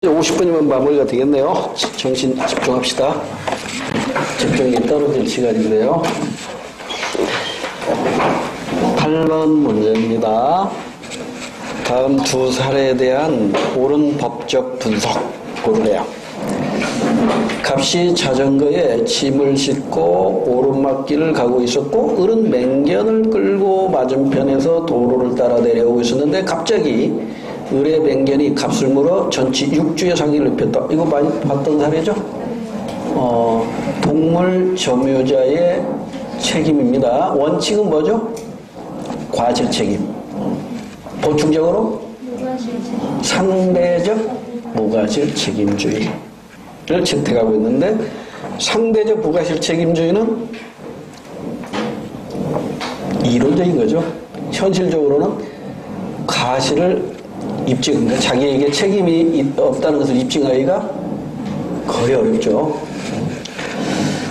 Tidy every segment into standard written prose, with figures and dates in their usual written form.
50분이면 마무리가 되겠네요. 정신 집중합시다. 집중이 떨어질 시간인데요. 8번 문제입니다. 다음 두 사례에 대한 옳은 법적 분석 고르래요. 갑시 자전거에 짐을 싣고 오르막길을 가고 있었고 을은 맹견을 끌고 맞은편에서 도로를 따라 내려오고 있었는데 갑자기 을의 맹견이 갑을 물어 전치 6주의 상해를 입혔다. 이거 많이 봤던 사례죠? 동물 점유자의 책임입니다. 원칙은 뭐죠? 과실 책임. 보충적으로 상대적 무과실 책임주의를 채택하고 있는데, 상대적 무과실 책임주의는 이론적인 거죠. 현실적으로는 과실을 그러니까 자기에게 책임이 없다는 것을 입증하기가 거의 어렵죠.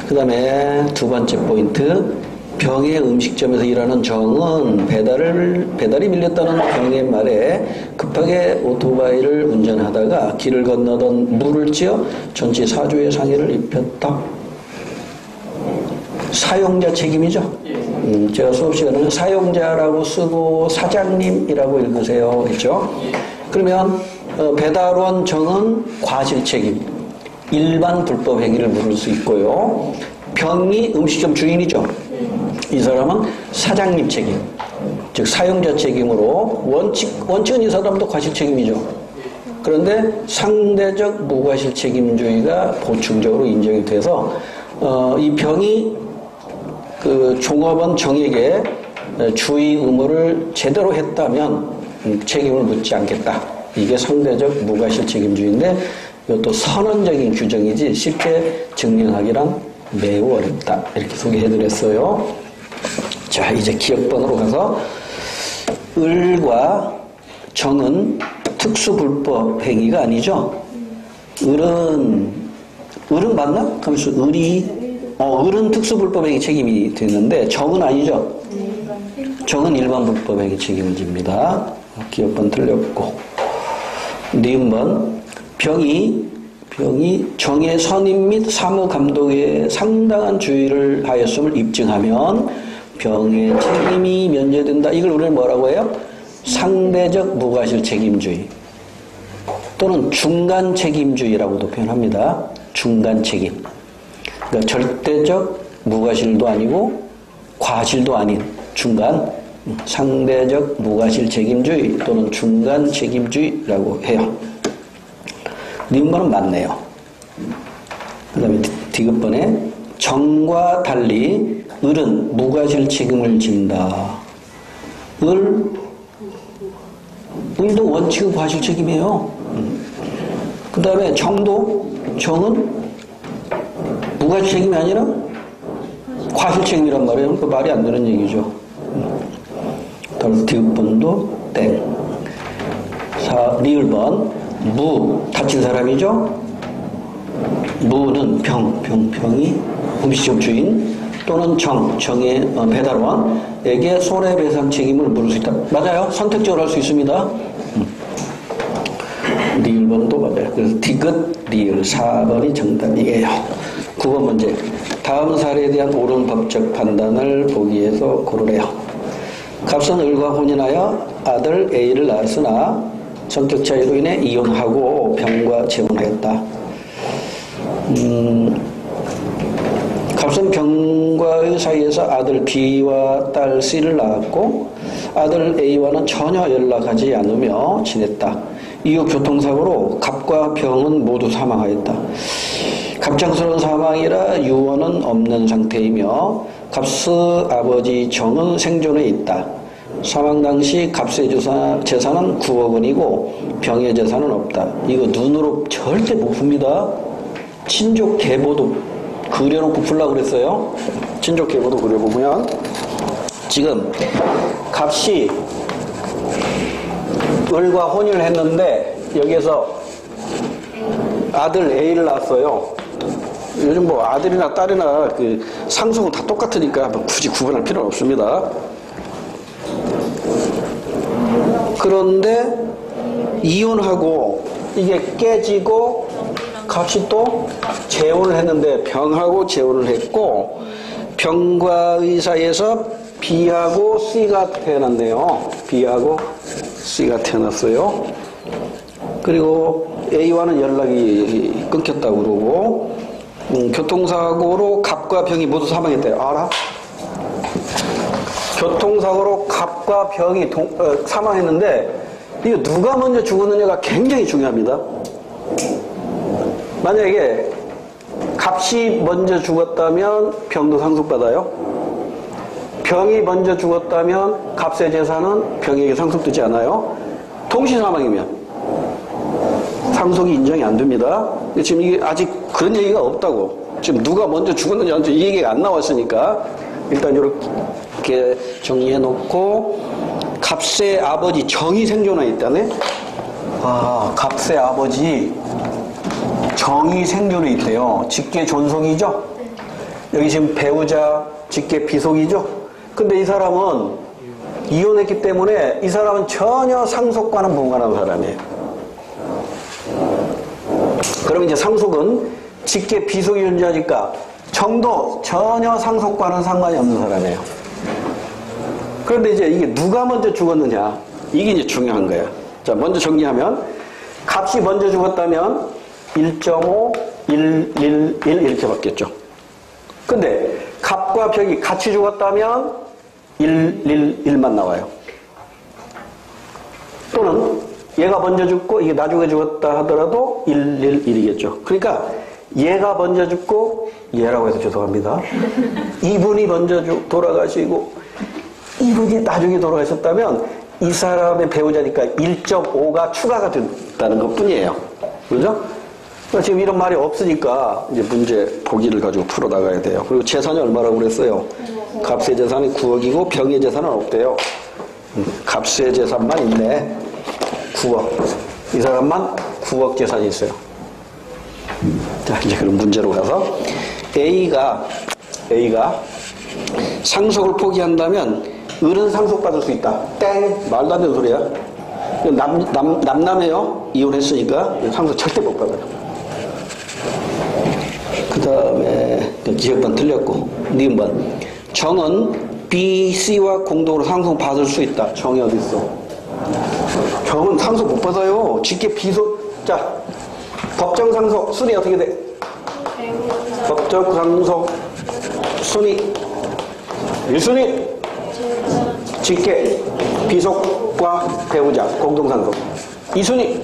그 다음에 두 번째 포인트, 병의 음식점에서 일하는 정은 배달이 밀렸다는 병의 말에 급하게 오토바이를 운전하다가 길을 건너던 물을 찌어 전치 4주의 상해를 입혔다. 사용자 책임이죠. 제가 수업 시간에 사용자라고 쓰고 사장님이라고 읽으세요 했죠. 그러면 배달원 정은 과실 책임, 일반 불법 행위를 물을 수 있고요. 병이 음식점 주인이죠. 이 사람은 사장님 책임, 즉 사용자 책임으로 원칙은 이 사람도 과실 책임이죠. 그런데 상대적 무과실 책임주의가 보충적으로 인정이 돼서 이 병이 그 종업원 정에게 주의 의무를 제대로 했다면 책임을 묻지 않겠다. 이게 상대적 무과실 책임주의인데 이것도 선언적인 규정이지 실제 증명하기란 매우 어렵다. 이렇게 소개해드렸어요. 자, 이제 기억번호로 가서 을과 정은 특수불법 행위가 아니죠. 을은 맞나? 그러면서 을은 특수불법 행위 책임이 되는데 정은 아니죠. 정은 일반 불법 행위 책임을 집니다. 기억번 틀렸고. 니은번, 병이 정의 선임 및 사무 감독에 상당한 주의를 하였음을 입증하면 병의 책임이 면제된다. 이걸 우리는 뭐라고 해요? 상대적 무과실 책임주의 또는 중간 책임주의라고도 표현합니다. 중간 책임. 그러니까 절대적 무과실도 아니고 과실도 아닌 중간, 상대적 무과실 책임주의 또는 중간 책임주의라고 해요. 니은번은 맞네요. 그 다음에 디귿번에 정과 달리 을은 무과실 책임을 진다. 을도 원칙은 과실 책임이에요. 그 다음에 정은 무과실 책임이 아니라 과실 책임이란 말이에요. 그러니까 말이 안 되는 얘기죠. 디귿번도 땡. 리을번, 다친 사람이죠. 무는 병이 음식점 주인 또는 정의 배달원에게 손해배상 책임을 물을 수 있다. 맞아요. 선택적으로 할 수 있습니다. 리을번도 맞아요. 그래서 디귿, 리을 4번이 정답이에요. 9번 문제. 다음 사례에 대한 옳은 법적 판단을 보기에서 고르래요. 갑은 을과 혼인하여 아들 A를 낳았으나 성격 차이로 인해 이혼하고 병과 재혼하였다. 갑은 병과의 사이에서 아들 B와 딸 C를 낳았고 아들 A와는 전혀 연락하지 않으며 지냈다. 이후 교통사고로 갑과 병은 모두 사망하였다. 갑작스러운 사망이라 유언은 없는 상태이며 갑의 아버지 정은 생존해 있다. 사망 당시 갑의 재산은 9억 원이고 병의 재산은 없다. 이거 눈으로 절대 못 풉니다. 친족 계보도 그려놓고 풀라고 그랬어요. 친족 계보도 그려보면 지금 갑이 을과 혼인을 했는데 여기에서 아들 A를 낳았어요. 요즘 뭐 아들이나 딸이나 그 상속은 다 똑같으니까 굳이 구분할 필요는 없습니다. 그런데 이혼하고 이게 깨지고 값이 또 재혼을 했는데 병하고 재혼을 했고 병과의 사이에서 B하고 C가 태어났네요. B하고 C가 태어났어요. 그리고 A와는 연락이 끊겼다고 그러고 교통사고로 갑과 병이 모두 사망했대요. 알아? 교통사고로 갑과 병이 사망했는데 이거 누가 먼저 죽었느냐가 굉장히 중요합니다. 만약에 갑이 먼저 죽었다면 병도 상속받아요. 병이 먼저 죽었다면 갑의 재산은 병에게 상속되지 않아요. 동시 사망이면 상속이 인정이 안 됩니다. 지금 이게 아직 그런 얘기가 없다고. 지금 누가 먼저 죽었느냐 이 얘기가 안 나왔으니까 일단 이렇게 정리해 놓고 갑의 아버지 정이 생존해 있다네. 갑의 아버지 정이 생존해 있대요. 직계 존속이죠. 여기 지금 배우자 직계 비속이죠. 근데 이 사람은 이혼했기 때문에 이 사람은 전혀 상속과는 무관한 사람이에요. 그럼 이제 상속은 직계 비속이 존재하니까 정도 전혀 상속과는 상관이 없는 사람이에요. 그런데 이제 이게 누가 먼저 죽었느냐 이게 이제 중요한 거야. 자, 먼저 정리하면 값이 먼저 죽었다면 1.5, 1, 1, 1 이렇게 바뀌었죠. 근데 갑과 벽이 같이 죽었다면 1, 1, 1만 나와요. 또는 얘가 먼저 죽고 이게 나중에 죽었다 하더라도 1, 1, 1이겠죠. 그러니까 얘가 먼저 죽고 얘라고 해서 죄송합니다. 이분이 먼저 돌아가시고 이분이 나중에 돌아가셨다면 이 사람의 배우자니까 1.5가 추가가 된다는 것 뿐이에요. 그죠? 그러니까 지금 이런 말이 없으니까 이제 문제 보기를 가지고 풀어나가야 돼요. 그리고 재산이 얼마라고 그랬어요? 갑의 재산이 9억이고 병의 재산은 없대요. 갑의 재산만 있네. 9억. 이 사람만 9억 재산이 있어요. 자, 이제 그럼 문제로 가서 A가 상속을 포기한다면 을은 상속받을 수 있다. 땡! 말도 안 되는 소리야. 남남해요. 이혼했으니까 상속 절대 못 받아요. 그 다음에 기억번 틀렸고 니은번 정은 B, C와 공동으로 상속 받을 수 있다. 정이 어디 있어? 정은 상속 못 받아요. 직계 비속. 자, 법정 상속 순위 어떻게 돼? 법정 상속 순위 1순위 직계 비속과 배우자 공동상속. 2순위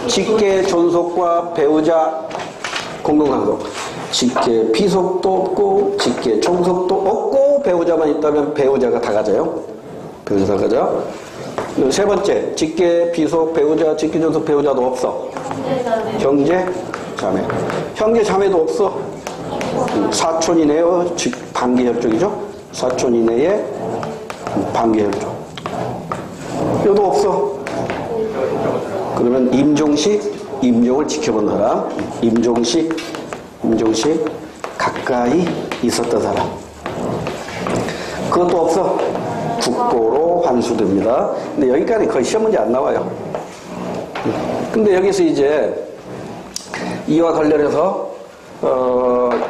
직계 존속과 배우자 공동상속. 직계 비속도 없고 직계 존속도 없고 배우자만 있다면 배우자가 다 가져요. 배우자 다 가져. 세 번째 직계 비속 배우자 직계 존속 배우자도 없어. 형제 자매. 형제 자매도 없어. 사촌 이내의 반계혈족이죠. 사촌 이내의 반계혈족. 이것도 없어. 그러면 임종을 지켜본 사람. 임종식 가까이 있었던 사람. 그것도 없어. 국고로 환수됩니다. 근데 여기까지 거의 시험 문제 안 나와요. 근데 여기서 이제 이와 관련해서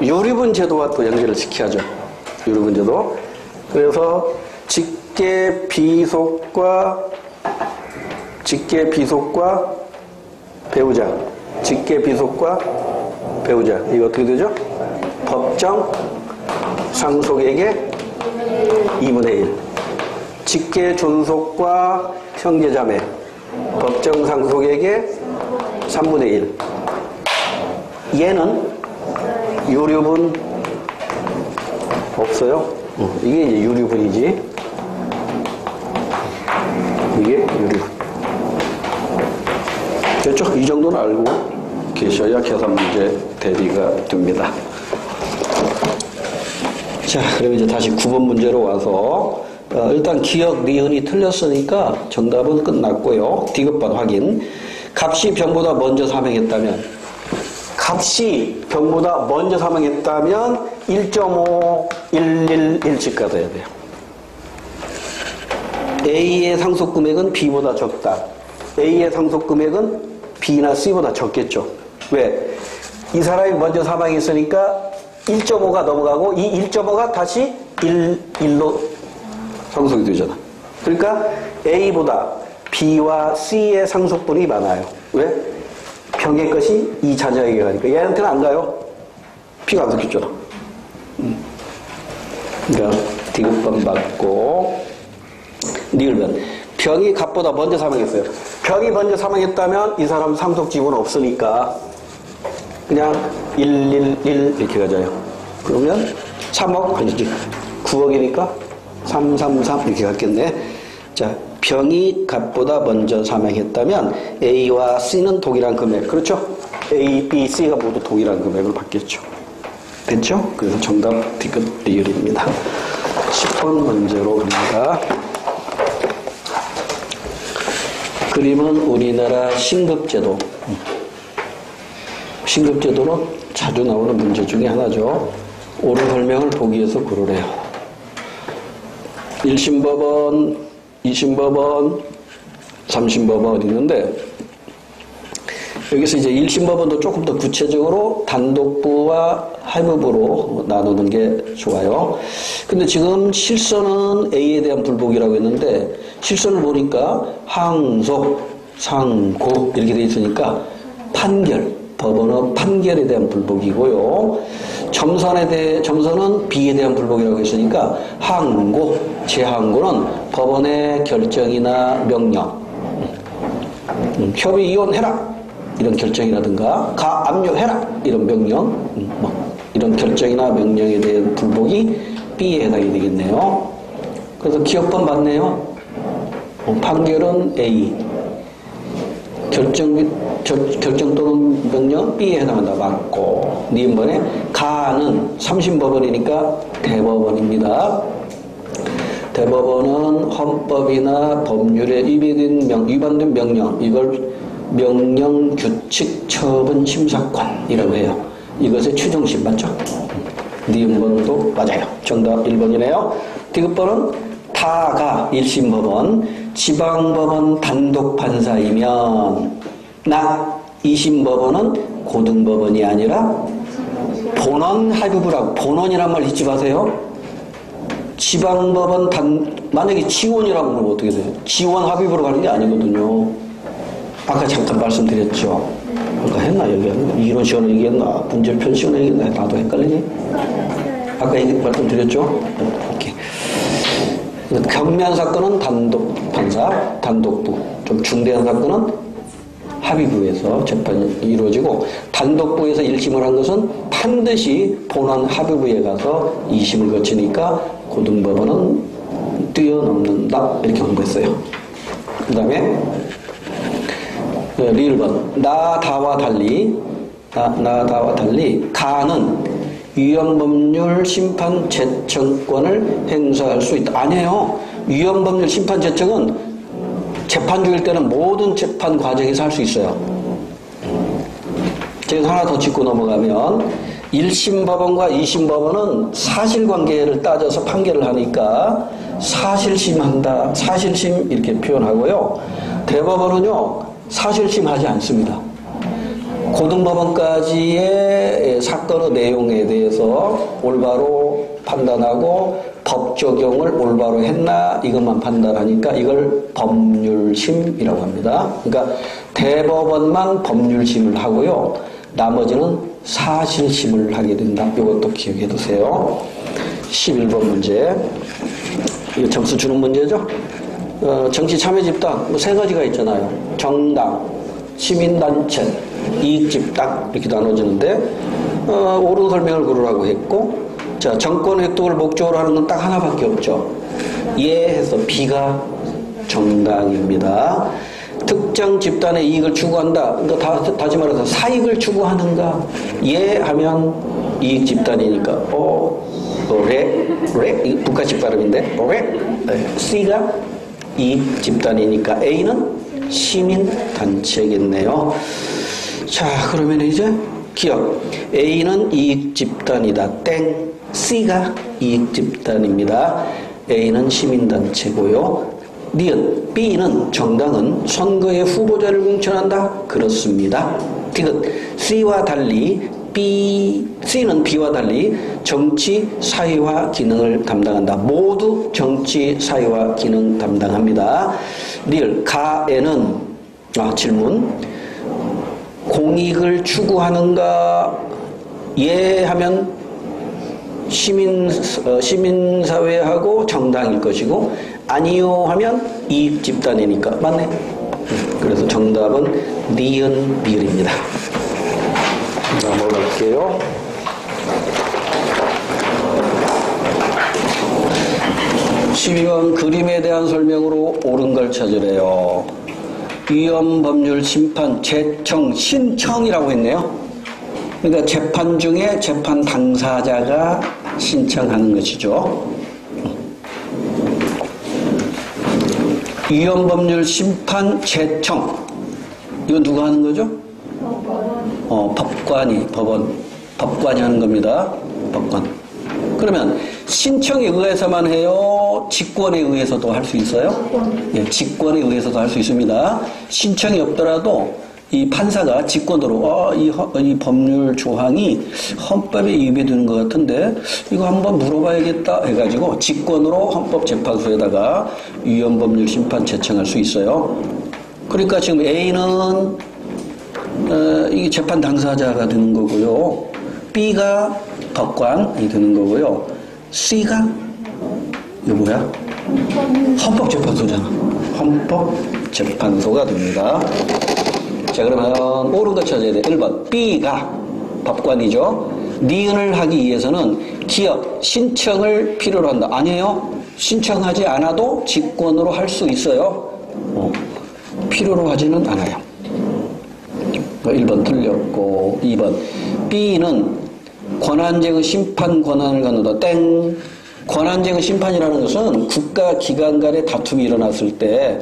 유류분 제도와 또 연결을 시켜야죠. 유류분 제도. 그래서 직계 비속과 배우자. 직계 비속과 배우자. 이거 어떻게 되죠? 법정 상속액의 2분의 1. 직계 존속과 형제자매. 법정 상속액의 3분의 1. 얘는 유류분 없어요. 이게 이제 유류분이지. 이게 유류분. 됐죠? 이 정도는 알고 계셔야 계산 문제 대비가 됩니다. 자, 그럼 이제 다시 9번 문제로 와서 일단 기억, 니은이 틀렸으니까 정답은 끝났고요. 디귿번 확인. 값이 병보다 먼저 사망했다면 1.5, 111씩 가져야 돼요. A의 상속 금액은 B보다 적다. A의 상속 금액은 B나 C보다 적겠죠. 왜? 이 사람이 먼저 사망했으니까 1.5가 넘어가고 이 1.5가 다시 1로 상속이 되잖아. 그러니까 A보다 B와 C의 상속분이 많아요. 왜? 병의 것이 이 자녀에게 가니까 얘한테는 안 가요. B가 안 섞였잖아. 그러니까 디귿번 받고 니을번. 병이 갑보다 먼저 사망했어요. 병이 먼저 사망했다면 이 사람 상속지분 없으니까 그냥 111 이렇게 가져요. 그러면 3억 아니지 9억이니까 333 이렇게 갔겠네. 자, 병이 갑보다 먼저 사망했다면 A와 C는 동일한 금액. 그렇죠? A, B, C가 모두 동일한 금액을 받겠죠. 됐죠? 그래서 정답 디귿 리을입니다. 10번 문제로 갑니다. 그림은 우리나라 신급제도. 신급제도는 자주 나오는 문제 중에 하나죠. 옳은 설명을 보기 위해서 고르래요. 1심법원, 2심법원, 3심법원 있는데 여기서 이제 1심법원도 조금 더 구체적으로 단독부와 할부부로 나누는 게 좋아요. 근데 지금 실선은 A에 대한 불복이라고 했는데 실선을 보니까 항소, 상고 이렇게 돼 있으니까 판결, 법원의 판결에 대한 불복이고요. 점선은 B에 대한 불복이라고 했으니까 항고, 재항고는 법원의 결정이나 명령, 협의 이혼해라 이런 결정이라든가 압류해라 이런 명령, 이런 결정이나 명령에 대한 불복이 B에 해당이 되겠네요. 그래서 기억번 맞네요. 판결은 A, 결정 또는 명령 B에 해당한다. 맞고 니은번에 가는 3심법원이니까 대법원입니다. 대법원은 헌법이나 법률에 위반된 명령, 이걸 명령규칙처분심사권이라고 해요. 이것의 최종심 맞죠? 니은번도 맞아요. 정답 1번이네요. 디귿번은 타가 1심법원, 지방법원 단독판사이면 2심법원은 고등법원이 아니라 본원 할부부라고. 본원이란 말 잊지 마세요. 지방법원 만약에 지원이라고 그러면 어떻게 돼요? 지원 합의부로 가는 게 아니거든요. 아까 잠깐 말씀드렸죠. 아까 했나 얘기했나? 이론 시간에 얘기했나? 분절편 시간에 얘기했나? 나도 헷갈리니? 아까 말씀드렸죠? 이렇게. 경미한 사건은 단독 판사, 단독부. 좀 중대한 사건은 합의부에서 재판이 이루어지고 단독부에서 1심을 한 것은 반드시 본원 합의부에 가서 2심을 거치니까 고등법원은 뛰어넘는다. 이렇게 공부했어요. 그 다음에 리을번 나다와 달리 가는 위헌법률 심판 제청권을 행사할 수 있다. 아니에요. 위헌법률 심판 제청은 재판 중일 때는 모든 재판 과정에서 할 수 있어요. 제가 하나 더 짚고 넘어가면 1심 법원과 2심 법원은 사실관계를 따져서 판결을 하니까 사실심한다. 사실심 이렇게 표현하고요. 대법원은요. 사실심 하지 않습니다. 고등법원까지의 사건의 내용에 대해서 올바로 판단하고 법 적용을 올바로 했나 이것만 판단하니까 이걸 법률심이라고 합니다. 그러니까 대법원만 법률심을 하고요. 나머지는 사실심을 하게 된다. 이것도 기억해 두세요. 11번 문제. 이거 점수 주는 문제죠. 정치참여집단 뭐 세 가지가 있잖아요. 정당, 시민단체, 이익집단 이렇게 나눠지는데 옳은 설명을 고르라고 했고 자 정권 획득을 목적으로 하는 건 딱 하나밖에 없죠. 예해서 B가 정당입니다. 특정 집단의 이익을 추구한다. 그러니까 다시 말해서 사익을 추구하는가? 예하면 이익집단이니까 북한식 발음인데 C가 이익집단이니까 A는 시민단체겠네요. 자 그러면 이제 기억 A는 이익집단이다. 땡. C가 이익집단입니다. A는 시민단체고요. 니은 B는 정당은 선거에 후보자를 공천한다. 그렇습니다. 디귿 C와 달리 C는 B와 달리 정치, 사회화 기능을 담당한다. 모두 정치, 사회화 기능 담당합니다. 리을 가에는 질문 공익을 추구하는가 예 하면 시민사회하고 정당일 것이고 아니요 하면 이익 집단이니까 맞네. 그래서 정답은 니은 비을입니다. 넘어갈게요. 12번 그림에 대한 설명으로 옳은 걸 찾으래요. 위헌 법률 심판 재청 신청이라고 했네요. 그러니까 재판 중에 재판 당사자가 신청하는 것이죠. 위헌 법률 심판 재청 이거 누가 하는 거죠? 법관이 하는 겁니다. 법관. 그러면 신청에 의해서만 해요? 직권에 의해서도 할 수 있어요? 예, 직권에 의해서도 할 수 있습니다. 신청이 없더라도 이 판사가 직권으로 이 법률 조항이 헌법에 위배되는 것 같은데 이거 한번 물어봐야겠다 해가지고 직권으로 헌법재판소에다가 위헌 법률 심판 제청할 수 있어요. 그러니까 지금 A는 이게 재판 당사자가 되는 거고요. B가 법관이 되는 거고요. C가 이거 뭐야? 헌법재판소잖아. 헌법재판소가 됩니다. 자, 그러면 옳은 거 찾아야 돼. 1번 B가 법관이죠. 니은을 하기 위해서는 기업 신청을 필요로 한다. 아니에요. 신청하지 않아도 직권으로 할 수 있어요. 필요로 하지는 않아요. 1번 틀렸고 2번 B는 권한쟁의 심판 권한을 갖는다. 땡. 권한쟁의 심판이라는 것은 국가기관 간의 다툼이 일어났을 때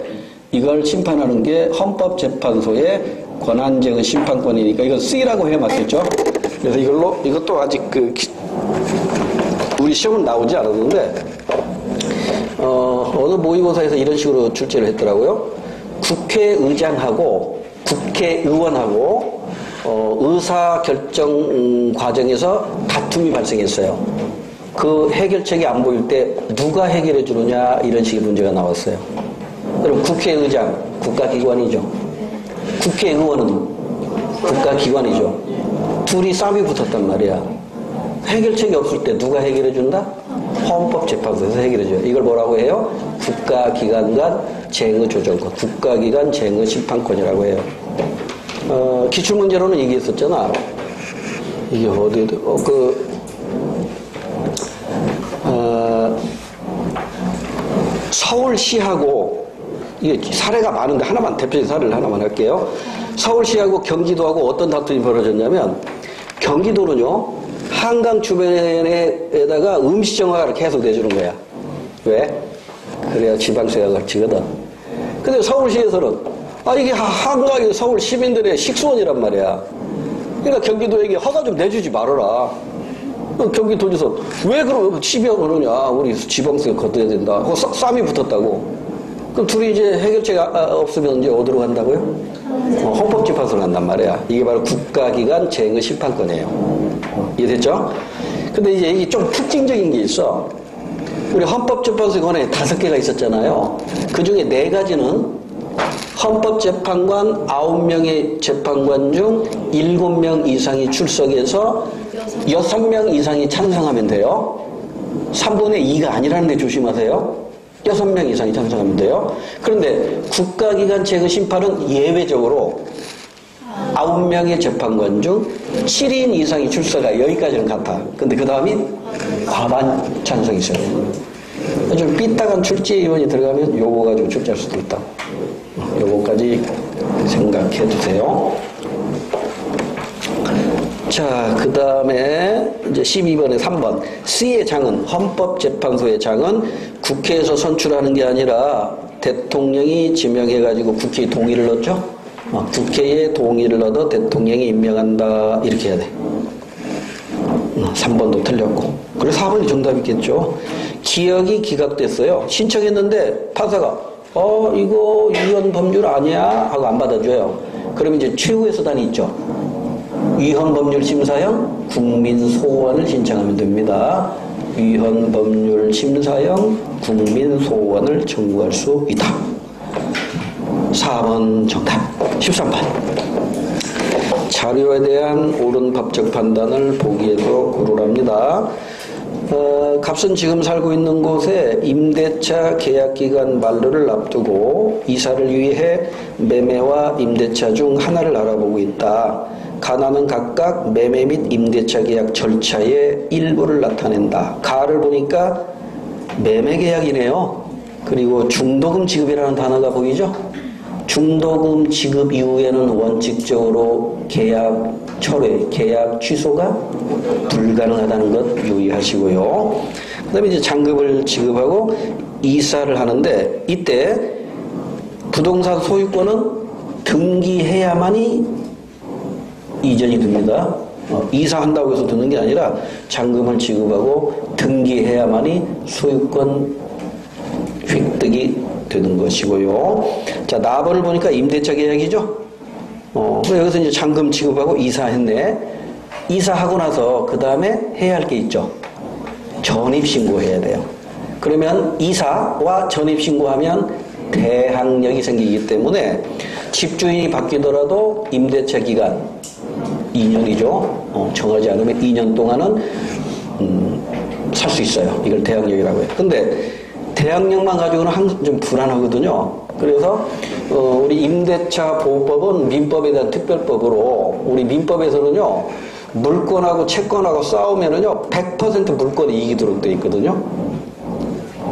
이걸 심판하는 게 헌법재판소의 권한쟁의 심판권이니까 이건 C라고 해 맞겠죠? 그래서 이것도 아직 우리 시험은 나오지 않았는데 어느 모의고사에서 이런 식으로 출제를 했더라고요. 국회의장하고 국회의원하고 의사결정 과정에서 다툼이 발생했어요. 그 해결책이 안 보일 때 누가 해결해 주느냐 이런 식의 문제가 나왔어요. 그럼 국회의장 국가기관이죠. 국회의원은 국가기관이죠. 둘이 싸움이 붙었단 말이야. 해결책이 없을 때 누가 해결해 준다? 헌법재판소에서 해결해 줘요. 이걸 뭐라고 해요? 국가기관 간 쟁의조정권, 국가기관 쟁의심판권이라고 해요. 기출문제로는 얘기했었잖아. 이게 서울시하고 이게 사례가 많은데 대표적인 사례를 하나만 할게요. 서울시하고 경기도하고 어떤 다툼이 벌어졌냐면 경기도는요 한강 주변에다가 음식정화가 계속 내주는 거야. 왜? 그래야 지방세가 걸치거든. 근데 서울시에서는 이게 한강이 서울 시민들의 식수원이란 말이야. 그러니까 경기도에게 허가 좀 내주지 말아라. 경기도지사 왜 그럼 시비가 그러냐. 우리 지방세가 걷어야 된다. 싸움이 붙었다고. 그럼 둘이 이제 해결책 없으면 이제 어디로 간다고요? 헌법재판소로 간단 말이야. 이게 바로 국가기관 쟁의심판권이에요. 이해됐죠? 근데 이제 이게 좀 특징적인 게 있어. 우리 헌법재판소 권한에 5개가 있었잖아요. 그 중에 4가지는 헌법재판관 9명의 재판관 중 7명 이상이 출석해서 6명 이상이 찬성하면 돼요. 3분의 2가 아니라는 데 조심하세요. 6명 이상이 찬성하면 돼요. 그런데 국가기관 쟁의심판은 예외적으로 9명의 재판관 중 7인 이상이 출석하 여기까지는 같아. 근데 그 다음이 과반 찬성이 있어요. 좀 삐딱한 출제 위원이 들어가면 요거 가지고 출제할 수도 있다. 요거까지 생각해 두세요. 자, 그 다음에 이제 12번에 3번. C의 장은, 헌법재판소의 장은 국회에서 선출하는 게 아니라 대통령이 지명해가지고 국회의 동의를 얻죠? 국회의 동의를 얻어 대통령이 임명한다. 이렇게 해야 돼. 3번도 틀렸고. 그래서 4번이 정답이겠죠. 기억이 기각됐어요. 신청했는데 판사가 이거 위헌 법률 아니야? 하고 안 받아줘요. 그러면 이제 최후의 수단이 있죠. 위헌 법률 심사형 국민소원을 신청하면 됩니다. 위헌 법률 심사형 국민소원을 청구할 수 있다. 4번 정답. 13번. 자료에 대한 옳은 법적 판단을 보기에서 고르랍니다. 갑선 지금 살고 있는 곳에 임대차 계약기간 만료를 앞두고 이사를 위해 매매와 임대차 중 하나를 알아보고 있다. 가나는 각각 매매 및 임대차 계약 절차의 일부를 나타낸다. 가를 보니까 매매 계약이네요. 그리고 중도금 지급이라는 단어가 보이죠? 중도금 지급 이후에는 원칙적으로 계약 철회, 계약 취소가 불가능하다는 것 유의하시고요. 그 다음에 이제 잔금을 지급하고 이사를 하는데 이때 부동산 소유권은 등기해야만이 이전이 됩니다. 이사한다고 해서 듣는 게 아니라 잔금을 지급하고 등기해야만이 소유권 획득이 되는 것이고요. 자, 나번을 보니까 임대차 계약이죠. 여기서 이제 잔금 지급하고 이사했네. 이사하고 나서 그 다음에 해야 할 게 있죠. 전입신고해야 돼요. 그러면 이사와 전입신고하면 대항력이 생기기 때문에 집주인이 바뀌더라도 임대차 기간 2년이죠. 정하지 않으면 2년 동안은 살 수 있어요. 이걸 대항력이라고 해요. 근데 대항력만 가지고는 항상 좀 불안하거든요. 그래서 우리 임대차 보호법은 민법에 대한 특별법으로 우리 민법에서는요 물권하고 채권하고 싸우면은요 100% 물권이 이기도록 돼 있거든요.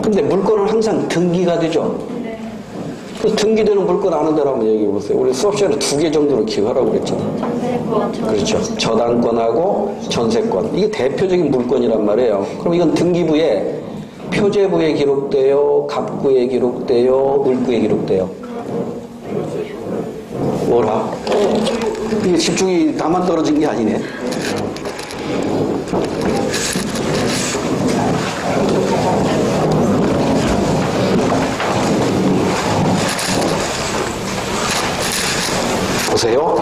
근데 물권은 항상 등기가 되죠. 그래서 등기되는 물권 아는 대로 한번 얘기해 보세요. 우리 수업 시간에 2개 정도로 기억하라고 그랬잖아요. 그렇죠. 저당권하고 전세권. 이게 대표적인 물권이란 말이에요. 그럼 이건 등기부에 표제부에 기록돼요, 갑구에 기록돼요, 을구에 기록돼요. 뭐라? 이게 집중이 나만 떨어진 게 아니네. 보세요.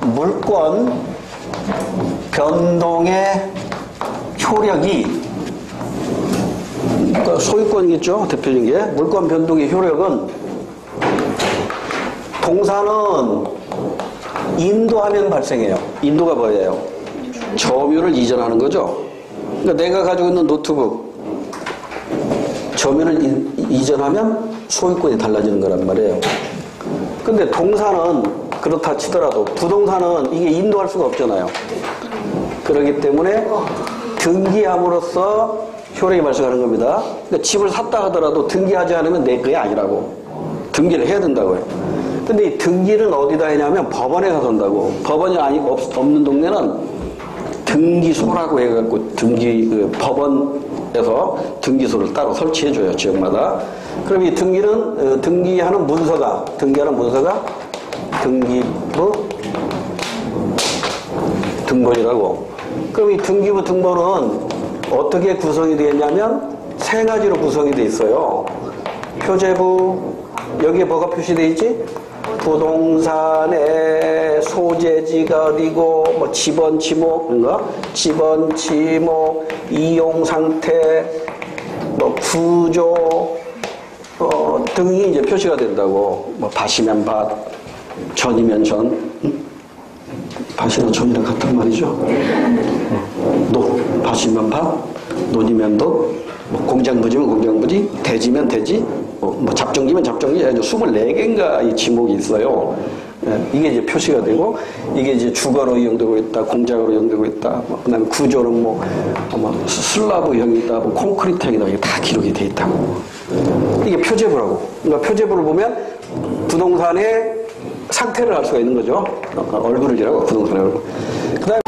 물권 변동의 효력이 그러니까 소유권이겠죠. 대표적인 게 물권 변동의 효력은 동사는 인도하면 발생해요. 인도가 뭐예요? 점유를 이전하는 거죠. 그러니까 내가 가지고 있는 노트북 점유를 이전하면 소유권이 달라지는 거란 말이에요. 근데 동사는 그렇다 치더라도 부동산은 이게 인도할 수가 없잖아요. 그렇기 때문에 등기함으로써 효력이 발생하는 겁니다. 그러니까 집을 샀다 하더라도 등기하지 않으면 내 그게 아니라고. 등기를 해야 된다고요. 근데 이 등기는 어디다 하냐면 법원에 가서 한다고. 법원이 없는 동네는 등기소라고 해갖고 법원에서 등기소를 따로 설치해줘요. 지역마다. 그럼 이 등기하는 문서가 등기부 등본이라고. 그럼 이 등기부 등본은 어떻게 구성이 되었냐면 세 가지로 구성이 되어 있어요. 표제부, 여기에 뭐가 표시되어 있지? 부동산의 소재지가 어디고, 뭐 지번 지목, 지번 지목, 이용 상태, 뭐 구조 등이 이제 표시가 된다고. 뭐 밭이면 밭, 전이면 전, 밭이나 전이랑 같은 말이죠. 밭이면 밭, 논이면 논, 뭐 공장부지면 공장부지, 대지면 대지, 뭐 잡종기면 잡종기, 24개인가 이 지목이 있어요. 이게 이제 표시가 되고, 이게 이제 주거로 이용되고 있다, 공장으로 이용되고 있다, 그 다음에 구조는 슬라브형이다, 콘크리트형이다, 이게 다 기록이 돼 있다고. 이게 표제부라고. 그러니까 표제부를 보면 부동산의 상태를 알 수가 있는 거죠. 얼굴을 지라고, 부동산의 얼굴. 그 다음에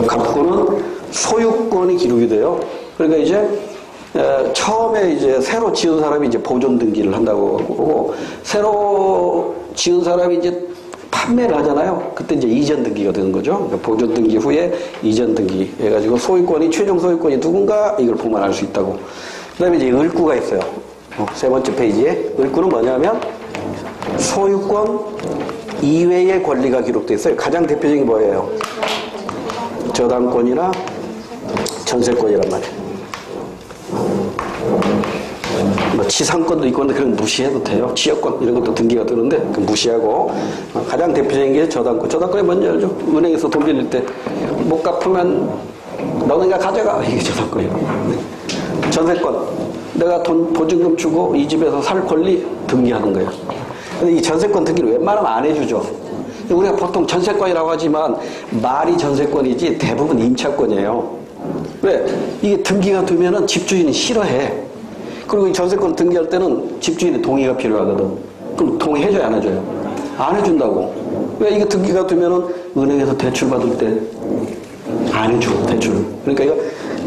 갑구는 소유권이 기록이 돼요. 그러니까 이제 처음에 이제 새로 지은 사람이 이제 보존 등기를 한다고 하고, 새로 지은 사람이 이제 판매를 하잖아요. 그때 이제 이전 등기가 되는 거죠. 그러니까 보존 등기 후에 이전 등기 해가지고 소유권이, 최종 소유권이 누군가 이걸 보면 알 수 있다고. 그 다음에 이제 을구가 있어요. 세 번째 페이지에. 을구는 뭐냐면 소유권 이외의 권리가 기록되어 있어요. 가장 대표적인 게 뭐예요? 저당권이나 전세권이란 말이에요. 뭐 지상권도 있고 근데 그런 무시해도 돼요. 지역권 이런 것도 등기가 뜨는데 그 무시하고 가장 대표적인 게 저당권. 저당권이 뭔지 알죠? 은행에서 돈 빌릴 때 못 갚으면 너네가 가져가. 이게 저당권이에요. 전세권. 내가 돈 보증금 주고 이 집에서 살 권리 등기하는 거예요. 근데 이 전세권 등기를 웬만하면 안 해주죠. 우리가 보통 전세권이라고 하지만 말이 전세권이지 대부분 임차권이에요. 왜? 이게 등기가 되면은 집주인이 싫어해. 그리고 이 전세권 등기할 때는 집주인의 동의가 필요하거든. 그럼 동의해줘야 안 해줘요? 안 해준다고. 왜? 이게 등기가 되면은 은행에서 대출 받을 때 안 해줘, 대출. 그러니까 이거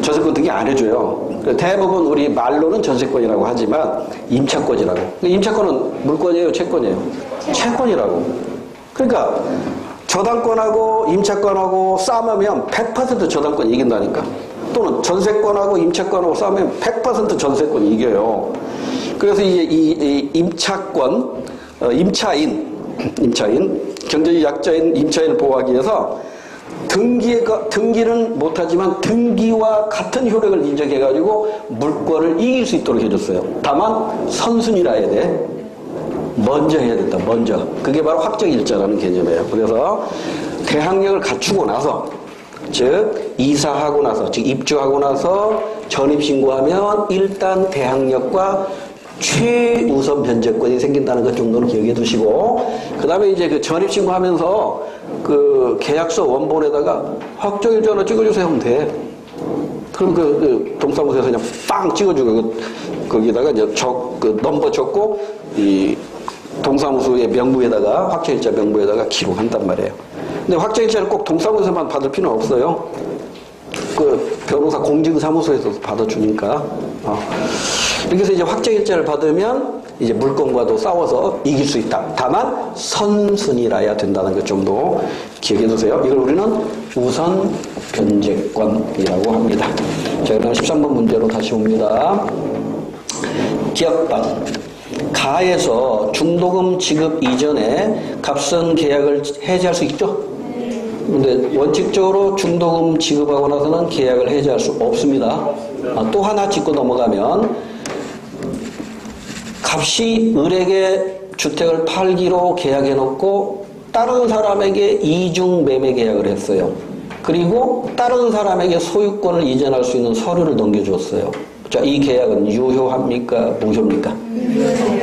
전세권 등기 안 해줘요. 대부분 우리 말로는 전세권이라고 하지만 임차권이라고. 임차권은 물권이에요, 채권이에요? 채권이라고. 그러니까 저당권하고 임차권하고 싸우면 100% 저당권이 이긴다니까. 또는 전세권하고 임차권하고 싸우면 100% 전세권이 이겨요. 그래서 이제 이 임차권, 임차인, 경제적 약자인 임차인을 보호하기 위해서 등기는 못하지만 등기와 같은 효력을 인정해가지고 물권을 이길 수 있도록 해줬어요. 다만 선순위라 해야 돼. 먼저 해야 된다. 먼저. 그게 바로 확정일자라는 개념이에요. 그래서 대항력을 갖추고 나서, 즉 이사하고 나서, 즉 입주하고 나서 전입신고하면 일단 대항력과 최우선 변제권이 생긴다는 것 정도는 기억해 두시고, 그 다음에 이제 그 전입신고하면서 그 계약서 원본에다가 확정일자나 찍어주세요 하면 돼. 그럼 그 동사무소에서 그냥 빵 찍어주고, 거기다가 이제 그 넘버 적고, 이 동사무소의 명부에다가, 확정일자 명부에다가 기록한단 말이에요. 근데 확정일자를 꼭 동사무소에만 받을 필요는 없어요. 그 변호사 공증사무소에서도 받아주니까. 이렇게 해서 이제 확정일자를 받으면 이제 물건과도 싸워서 이길 수 있다. 다만 선순위라야 된다는 것 정도 기억해 두세요. 이걸 우리는 우선 변제권이라고 합니다. 자, 그다음 13번 문제로 다시 옵니다. 기업반. 가에서 중도금 지급 이전에 값은 계약을 해지할 수 있죠? 근데 원칙적으로 중도금 지급하고 나서는 계약을 해지할 수 없습니다. 또 하나 짚고 넘어가면 값이 을에게 주택을 팔기로 계약해놓고 다른 사람에게 이중 매매 계약을 했어요. 그리고 다른 사람에게 소유권을 이전할 수 있는 서류를 넘겨줬어요. 자, 이 계약은 유효합니까? 무효입니까?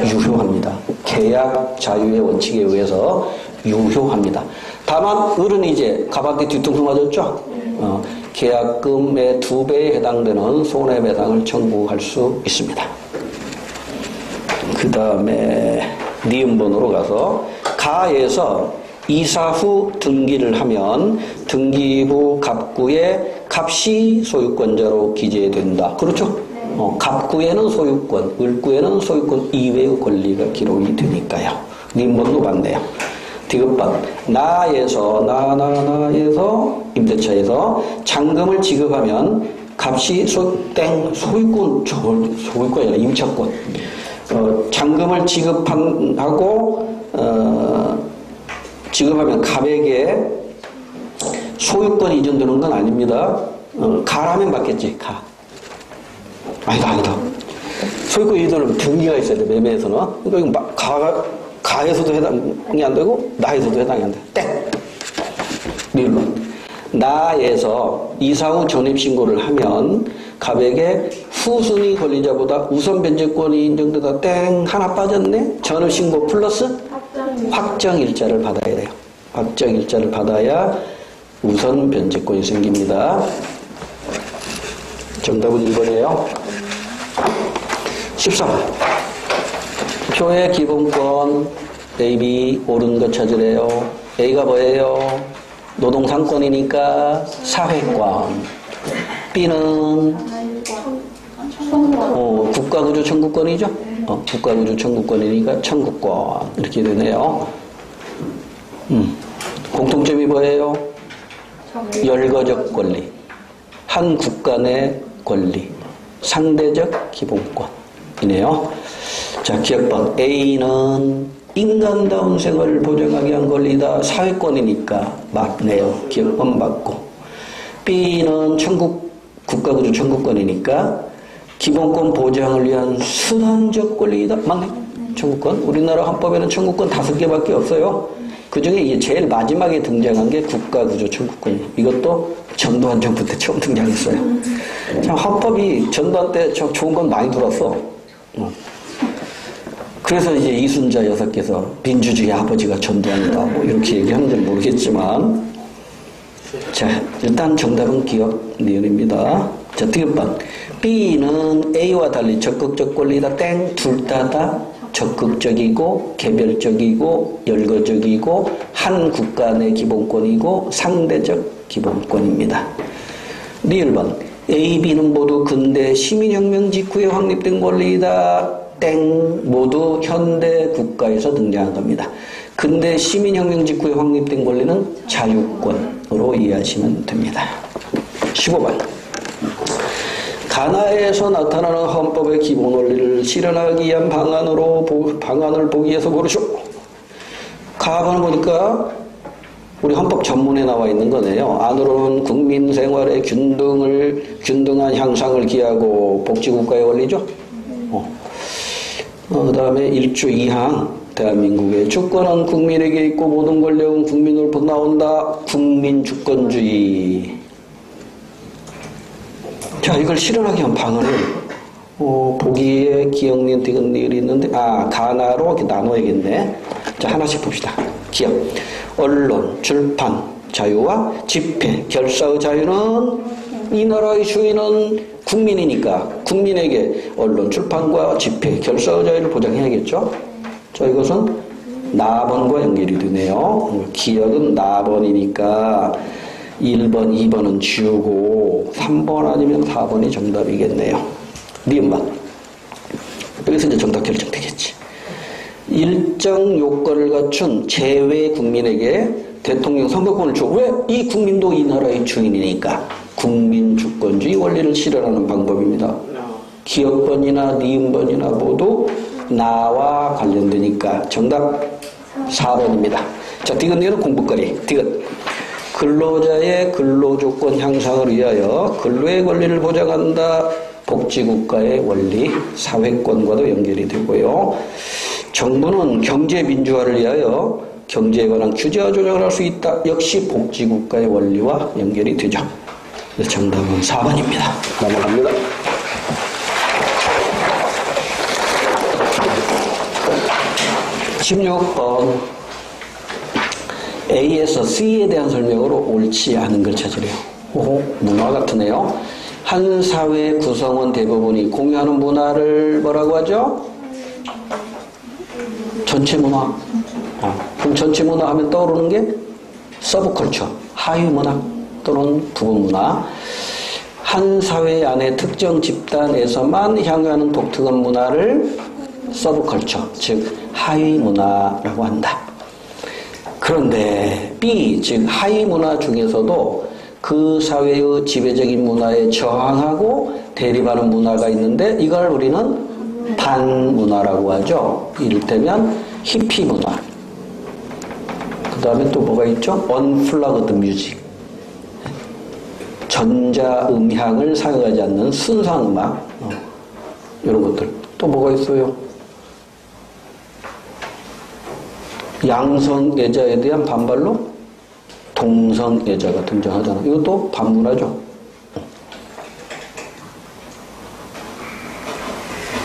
유효합니다. 계약 자유의 원칙에 의해서 유효합니다. 다만 을은 이제 갑한테 뒤통수 맞았죠? 계약금의 2배에 해당되는 손해배상을 청구할 수 있습니다. 그 다음에 니은번호로 가서 가에서 이사 후 등기를 하면 등기 후 갑구에 갑이 소유권자로 기재된다. 그렇죠? 갑구에는 소유권, 을구에는 소유권 이외의 권리가 기록이 되니까요. 니은번호도 맞네요. 디귿번. 나에서 임대차에서 잔금을 지급하면 값이 소유권이 아니라 임차권. 잔금을 지급하고 지급하면 갑에게 소유권 이전되는 건 아닙니다. 가라면 받겠지. 아니다. 소유권 이전은 등기가 있어야 돼. 매매에서는. 그러니까 가에서도 해당이 안 되고 나에서도 해당이 안 돼. 땡. 밀론. 나에서 이사 후 전입신고를 하면 갑에게 후순위 권리자보다 우선 변제권이 인정되다. 땡. 하나 빠졌네. 전입신고 플러스 확정일자를 받아야 돼요. 확정일자를 받아야 우선 변제권이 생깁니다. 정답은 1번이에요. 13. 표의 기본권 A, B 옳은 거 찾으래요. A가 뭐예요? 노동상권이니까 사회권. B는 국가구조 청구권이죠? 국가구조 청구권이니까 청구권. 이렇게 되네요. 공통점이 뭐예요? 열거적 권리, 한 국가 내 권리, 상대적 기본권이네요. 자, 기억번 A는 인간다운 생활을 보장하기 위한 권리다. 사회권이니까 맞네요. 기억번 맞고. B는 국가구조 청구권이니까 기본권 보장을 위한 수단적 권리이다. 맞네. 청구권. 우리나라 헌법에는 청구권 5개밖에 없어요. 그 중에 제일 마지막에 등장한 게 국가구조 청구권이에요. 이것도 전두환 정부 때 처음 등장했어요. 참 헌법이 전두환 때 좋은 건 많이 들었어. 그래서 이제 이순자 여사께서 민주주의 아버지가 전두환이다 뭐 이렇게 얘기하는지 모르겠지만, 자, 일단 정답은 기억 니은입니다. 자, 디귿번 B는 A와 달리 적극적 권리다. 땡. 둘 다 적극적이고 개별적이고 열거적이고 한 국가 내 기본권이고 상대적 기본권입니다. 리을번 A, B는 모두 근대 시민혁명 직후에 확립된 권리이다. 땡. 모두 현대 국가에서 등장한 겁니다. 근대 시민혁명 직후에 확립된 권리는 자유권으로 이해하시면 됩니다. 15번 가나에서 나타나는 헌법의 기본 원리를 실현하기 위한 방안을 보기 위해서 고르쇼. 가번을 보니까 우리 헌법 전문에 나와 있는 거네요. 안으로는 국민 생활의 균등한 향상을 기하고 복지국가의 원리죠. 그 다음에 1조 2항 대한민국의 주권은 국민에게 있고 모든 권력은 국민으로부터 나온다. 국민주권주의. 자, 이걸 실현하기 위한 방안을 보기에 기억니은 디귿니을이 있는데 가나로 이렇게 나눠야겠네. 자, 하나씩 봅시다. 기억. 언론, 출판 자유와 집회, 결사의 자유는 이 나라의 주인은 국민이니까 국민에게 언론, 출판과 집회, 결사의 자유를 보장해야겠죠. 자, 이것은 나번과 연결이 되네요. 기억은 나번이니까 1번, 2번은 지우고 3번 아니면 4번이 정답이겠네요. 니은번. 여기서 이제 정답 결정되겠지. 일정 요건을 갖춘 제외 국민에게 대통령 선거권을 줘. 왜? 이 국민도 이 나라의 주인이니까. 국민주권주의 원리를 실현하는 방법입니다. 기억번이나 니은번이나 모두 나와 관련되니까 정답 4번입니다. 자, 디귿니은은 공부거리. 디귿. 근로자의 근로조건 향상을 위하여 근로의 권리를 보장한다. 복지국가의 원리, 사회권과도 연결이 되고요. 정부는 경제민주화를 위하여 경제에 관한 규제와 조정을 할 수 있다. 역시 복지국가의 원리와 연결이 되죠. 정답은 4번입니다. 넘어갑니다. 16번 A에서 C에 대한 설명으로 옳지 않은 걸 찾으래요. 문화 같으네요. 한 사회 구성원 대부분이 공유하는 문화를 뭐라고 하죠? 전체 문화. 그럼 전체 문화 하면 떠오르는 게 서브컬처, 하위 문화 또는 부분 문화. 한 사회 안에 특정 집단에서만 향유하는 독특한 문화를 서브컬처, 즉 하위 문화라고 한다. 그런데 B, 즉 하위 문화 중에서도 그 사회의 지배적인 문화에 저항하고 대립하는 문화가 있는데 이걸 우리는 반문화라고 하죠. 이를테면 히피 문화. 그 다음에 또 뭐가 있죠? 언플러그드 뮤직. 전자음향을 사용하지 않는 순상음악. 이런 것들. 또 뭐가 있어요? 양성애자에 대한 반발로 동성애자가 등장하잖아. 이것도 반문화죠.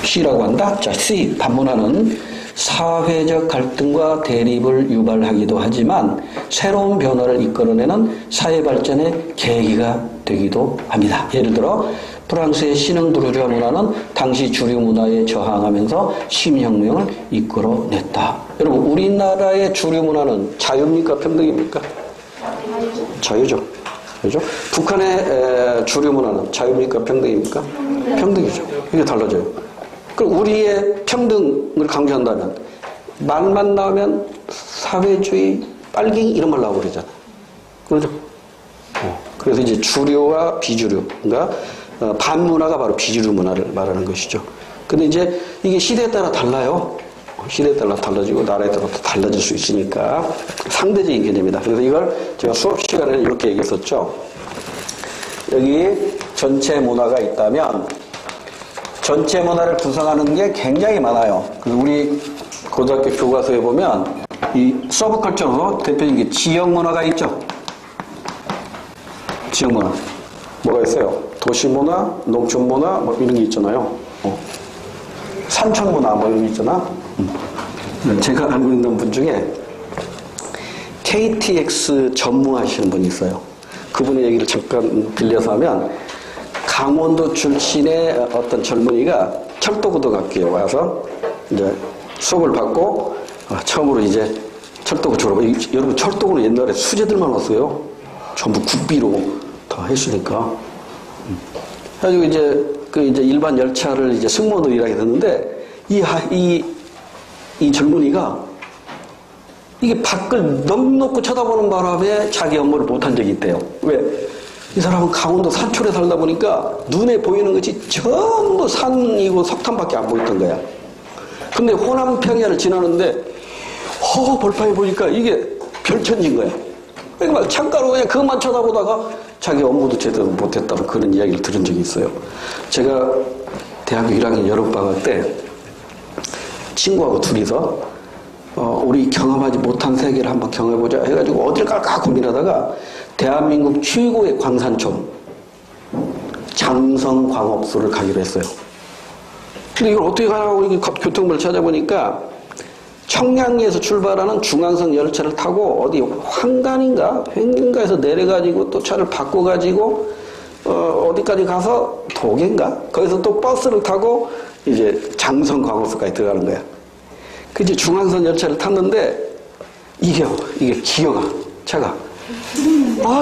C라고 한다. 자, C. 반문화는 사회적 갈등과 대립을 유발하기도 하지만 새로운 변화를 이끌어내는 사회 발전의 계기가 되기도 합니다. 예를 들어 프랑스의 신흥부르주아 문화는 당시 주류 문화에 저항하면서 시민혁명을 이끌어냈다. 여러분, 우리나라의 주류 문화는 자유입니까? 평등입니까? 자유죠. 그죠? 북한의 주류 문화는 자유입니까? 평등입니까? 평등이죠. 이게 달라져요. 그럼 우리의 평등을 강조한다면 말만 나오면 사회주의, 빨갱이 이런 말 나오고 그러잖아. 그렇죠? 그래서 이제 주류와 비주류, 그러니까 반문화가 바로 비주류 문화를 말하는 것이죠. 근데 이제 이게 시대에 따라 달라요. 시대에 따라 달라지고 나라에 따라 달라질 수 있으니까 상대적인 개념이다. 그래서 이걸 제가 수업 시간에 이렇게 얘기했었죠. 여기 전체 문화가 있다면 전체 문화를 구성하는 게 굉장히 많아요. 그래서 우리 고등학교 교과서에 보면 이 서브컬처로 대표적인 게 지역 문화가 있죠. 지역 문화. 뭐가 있어요? 도시 문화, 농촌 문화, 뭐 이런 게 있잖아요. 산촌 문화, 뭐 이런 게 있잖아. 제가 알고 있는 분 중에 KTX 전무하시는 분이 있어요. 그분의 얘기를 잠깐 빌려서 하면 강원도 출신의 어떤 젊은이가 철도고등학교에 와서 이제 수업을 받고 처음으로 이제 철도고 졸업. 여러분 철도고는 옛날에 수재들만 왔어요. 전부 국비로 다 했으니까. 그래가지고 이제 일반 열차를 이제 승무원으로 일하게 됐는데 이 젊은이가 이게 밖을 넉넉히 쳐다보는 바람에 자기 업무를 못한 적이 있대요. 왜? 이 사람은 강원도 산촌에 살다 보니까 눈에 보이는 것이 전부 산이고 석탄밖에 안 보였던 거야. 근데 호남 평야를 지나는데 벌판에 보니까 이게 별천지인 거야. 그러니까 막 창가로 그냥 그것만 쳐다보다가 자기 업무도 제대로 못했다는 그런 이야기를 들은 적이 있어요. 제가 대학교 1학년 여름방학 때 친구하고 둘이서 우리 경험하지 못한 세계를 한번 경험해보자 해가지고 어딜 갈까 고민하다가 대한민국 최고의 광산촌 장성광업소를 가기로 했어요. 근데 이걸 어떻게 가냐고 교통을 찾아보니까 청량리에서 출발하는 중앙선 열차를 타고 어디 황간인가 횡인가에서 내려가지고 또 차를 바꿔가지고 어디까지 가서 도계인가 거기서 또 버스를 타고 이제 장성광업소까지 들어가는 거야. 그 이제 중앙선 열차를 탔는데 이게 기어가 차가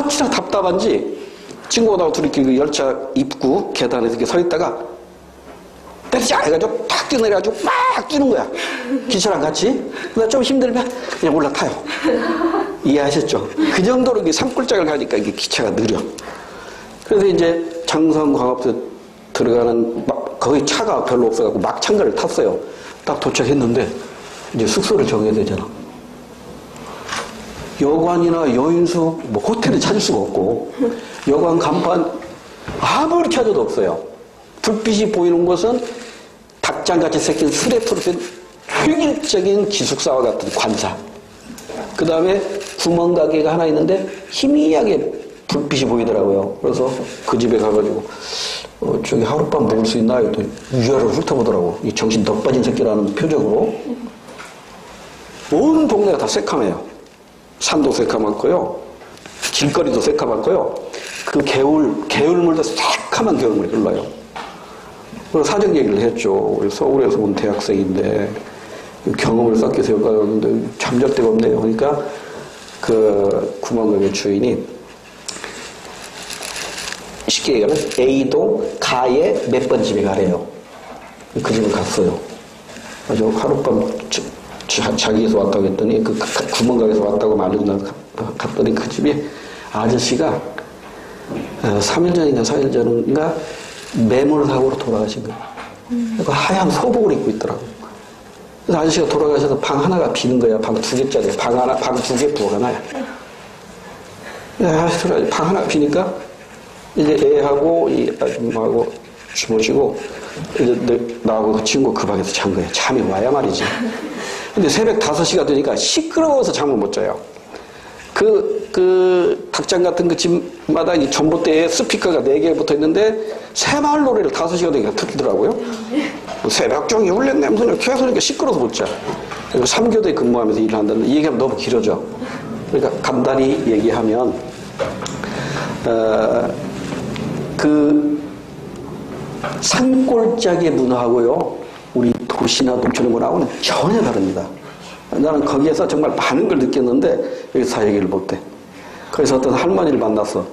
진짜 답답한지 친구하고 둘이 그 열차 입구 계단에서 이렇게 서 있다가 때리자 해가지고 탁 뛰어내려가지고 막 뛰는 거야. 기차랑 같이. 근데 좀 힘들면 그냥 올라타요. 이해하셨죠? 그 정도로 이게 산골짜기를 가니까 이게 기차가 느려. 그래서 이제 장성광업소 들어가는 거기 차가 별로 없어갖고 막 창가를 탔어요. 딱 도착했는데 이제 숙소를 정해야 되잖아. 여관이나 여인숙, 뭐 호텔을 찾을 수가 없고 여관 간판 아무리 찾아도 없어요. 불빛이 보이는 곳은 닭장같이 새긴 수레토로 된 획일적인 기숙사와 같은 관사. 그 다음에 구멍가게가 하나 있는데 희미하게 불빛이 보이더라고요. 그래서 그 집에 가가지고 저기 하룻밤 묵을 수 있나요? 또 위아래로 훑어보더라고. 이 정신 덕 빠진 새끼라는 표정으로. 온 동네가 다 새카매요. 산도 새카맣고요. 길거리도 새카맣고요. 그 개울물도 새카만 개울물이 흘러요. 그래서 사정 얘기를 했죠. 서울에서 온 대학생인데 경험을 쌓기 위해서 여기 가는데 잠잘 데가 없네요. 그러니까 그 구멍가게 주인이 쉽게 얘기하면 A동 가에 몇 번 집에 가래요. 그 집을 갔어요. 아주 하룻밤 자기에서 왔다고 했더니 그 구멍가게에서 왔다고 말을 갔더니 그 집에 아저씨가 3일 전인가 4일 전인가 매몰사고로 돌아가신 거예요. 그러니까 하얀 소복을 입고 있더라고. 그래서 아저씨가 돌아가셔서 방 하나가 비는 거야. 방 2개짜리. 방 2개 부엌 하나야. 방 하나가 비니까 이제 애하고 이 아줌마하고 주무시고 이제 나하고 그 친구 그 방에서 잔 거예요. 잠이 와야 말이지. 근데 새벽 5시가 되니까 시끄러워서 잠을 못 자요. 그 닭장 같은 그 집마다 이 전봇대에 스피커가 4개 붙어 있는데 새마을 노래를 5시가 되니까 틀더라고요. 새벽 종이 울린 냄새를 계속 이렇게 시끄러워서 못 자. 그리고 3교대 근무하면서 일을 한다는데 이 얘기하면 너무 길어져. 그러니까 간단히 얘기하면 그 산골짜기의 문화하고요 우리 도시나 농촌의 문화하고는 전혀 다릅니다. 나는 거기에서 정말 많은 걸 느꼈는데 여기서 다 얘기를 못해. 그래서 어떤 할머니를 만났어.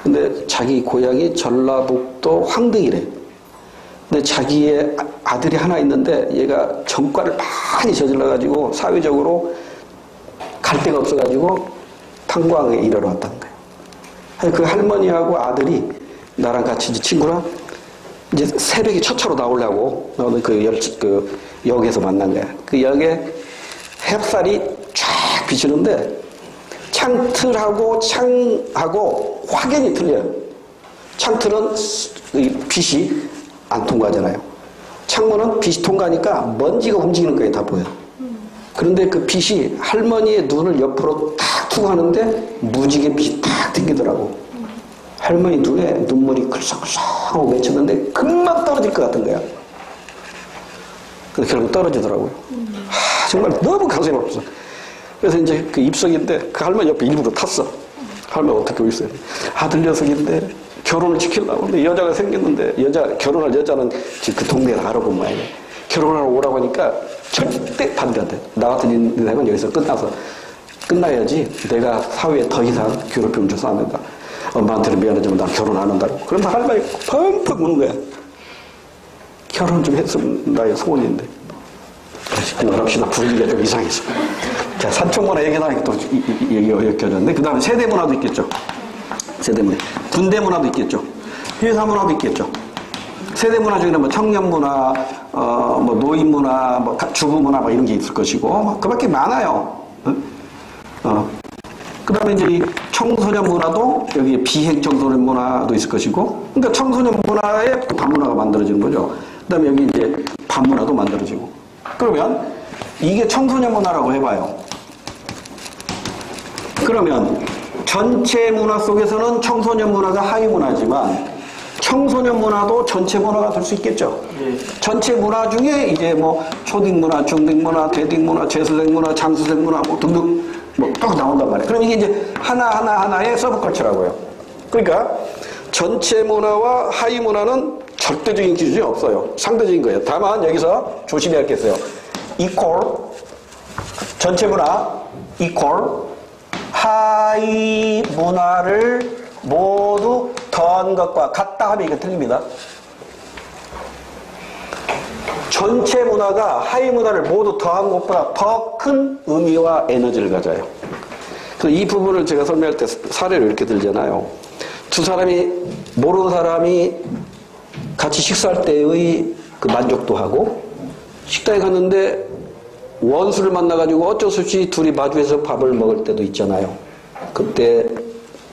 근데 자기 고향이 전라북도 황등이래. 근데 자기의 아들이 하나 있는데 얘가 전과를 많이 저질러가지고 사회적으로 갈 갈 데가 없어가지고 탄광에 일하러 왔다는 거예요. 그 할머니하고 아들이 나랑 같이 이제 친구랑 이제 새벽에 첫 차로 나오려고 너는 그 역에서 만난 거야. 그 역에 햇살이 쫙 비치는데 창틀하고 창하고 확연히 틀려요. 창틀은 빛이 안 통과하잖아요. 창문은 빛이 통과하니까 먼지가 움직이는 거에 다 보여. 그런데 그 빛이 할머니의 눈을 옆으로 탁 투고 하는데 무지개 빛이 탁 튕기더라고. 할머니 눈에 눈물이 글썽글썽하고 맺혔는데 금방 떨어질 것 같은 거야. 근데 결국 떨어지더라고요. 정말 너무 가슴이 아팠어. 그래서 이제 그 입석인데 그 할머니 옆에 일부러 탔어. 할머니 어떻게 오겠어요? 아들 녀석인데 결혼을 시키려고 하는데 여자가 생겼는데 결혼할 여자는 지금 그 동네에 알아본 모양이에요. 결혼하러 오라고 하니까 절대 반대한대. 나 같은 인생은 여기서 끝나야지 내가 사회에 더 이상 괴롭힘을 줘서 안 된다. 엄마한테는 미안하지만 난 결혼 안 한다고. 그러면 할머니 펑펑 우는 거야. 결혼 좀 했으면 나의 소원인데. 그럽시다. 분위기가 좀 이상해서. 자, 산촌문화 얘기하니까 또 얘기가 엮여졌는데, 그 다음에 세대문화도 있겠죠. 세대문화. 군대문화도 있겠죠. 회사문화도 있겠죠. 세대문화 중에는 뭐 청년문화, 뭐 노인문화, 뭐 주부문화 뭐 이런 게 있을 것이고, 그 밖에 많아요. 그 다음에 이제 이 청소년 문화도 여기 비행 청소년 문화도 있을 것이고, 그러니까 청소년 문화에 반문화가 만들어지는 거죠. 그 다음에 여기 이제 반문화도 만들어지고. 그러면 이게 청소년 문화라고 해봐요. 그러면 전체 문화 속에서는 청소년 문화가 하위 문화지만 청소년 문화도 전체 문화가 될 수 있겠죠. 전체 문화 중에 이제 뭐 초딩 문화, 중딩 문화, 대딩 문화, 재수생 문화, 장수생 문화 뭐 등등 뭐 딱 나온단 말이에요. 그럼 이게 이제 하나하나의 서브컬처라고요. 그러니까 전체 문화와 하위 문화는 절대적인 기준이 없어요. 상대적인 거예요. 다만 여기서 조심해야 할 게 있어요. equal, 전체 문화, equal, 하위 문화를 모두 더한 것과 같다 하면 이게 틀립니다. 전체 문화가 하위 문화를 모두 더한 것보다 더 큰 의미와 에너지를 가져요. 그래서 이 부분을 제가 설명할 때 사례를 이렇게 들잖아요. 두 사람이, 모르는 사람이 같이 식사할 때의 그 만족도 하고, 식당에 갔는데 원수를 만나가지고 어쩔 수 없이 둘이 마주해서 밥을 먹을 때도 있잖아요. 그때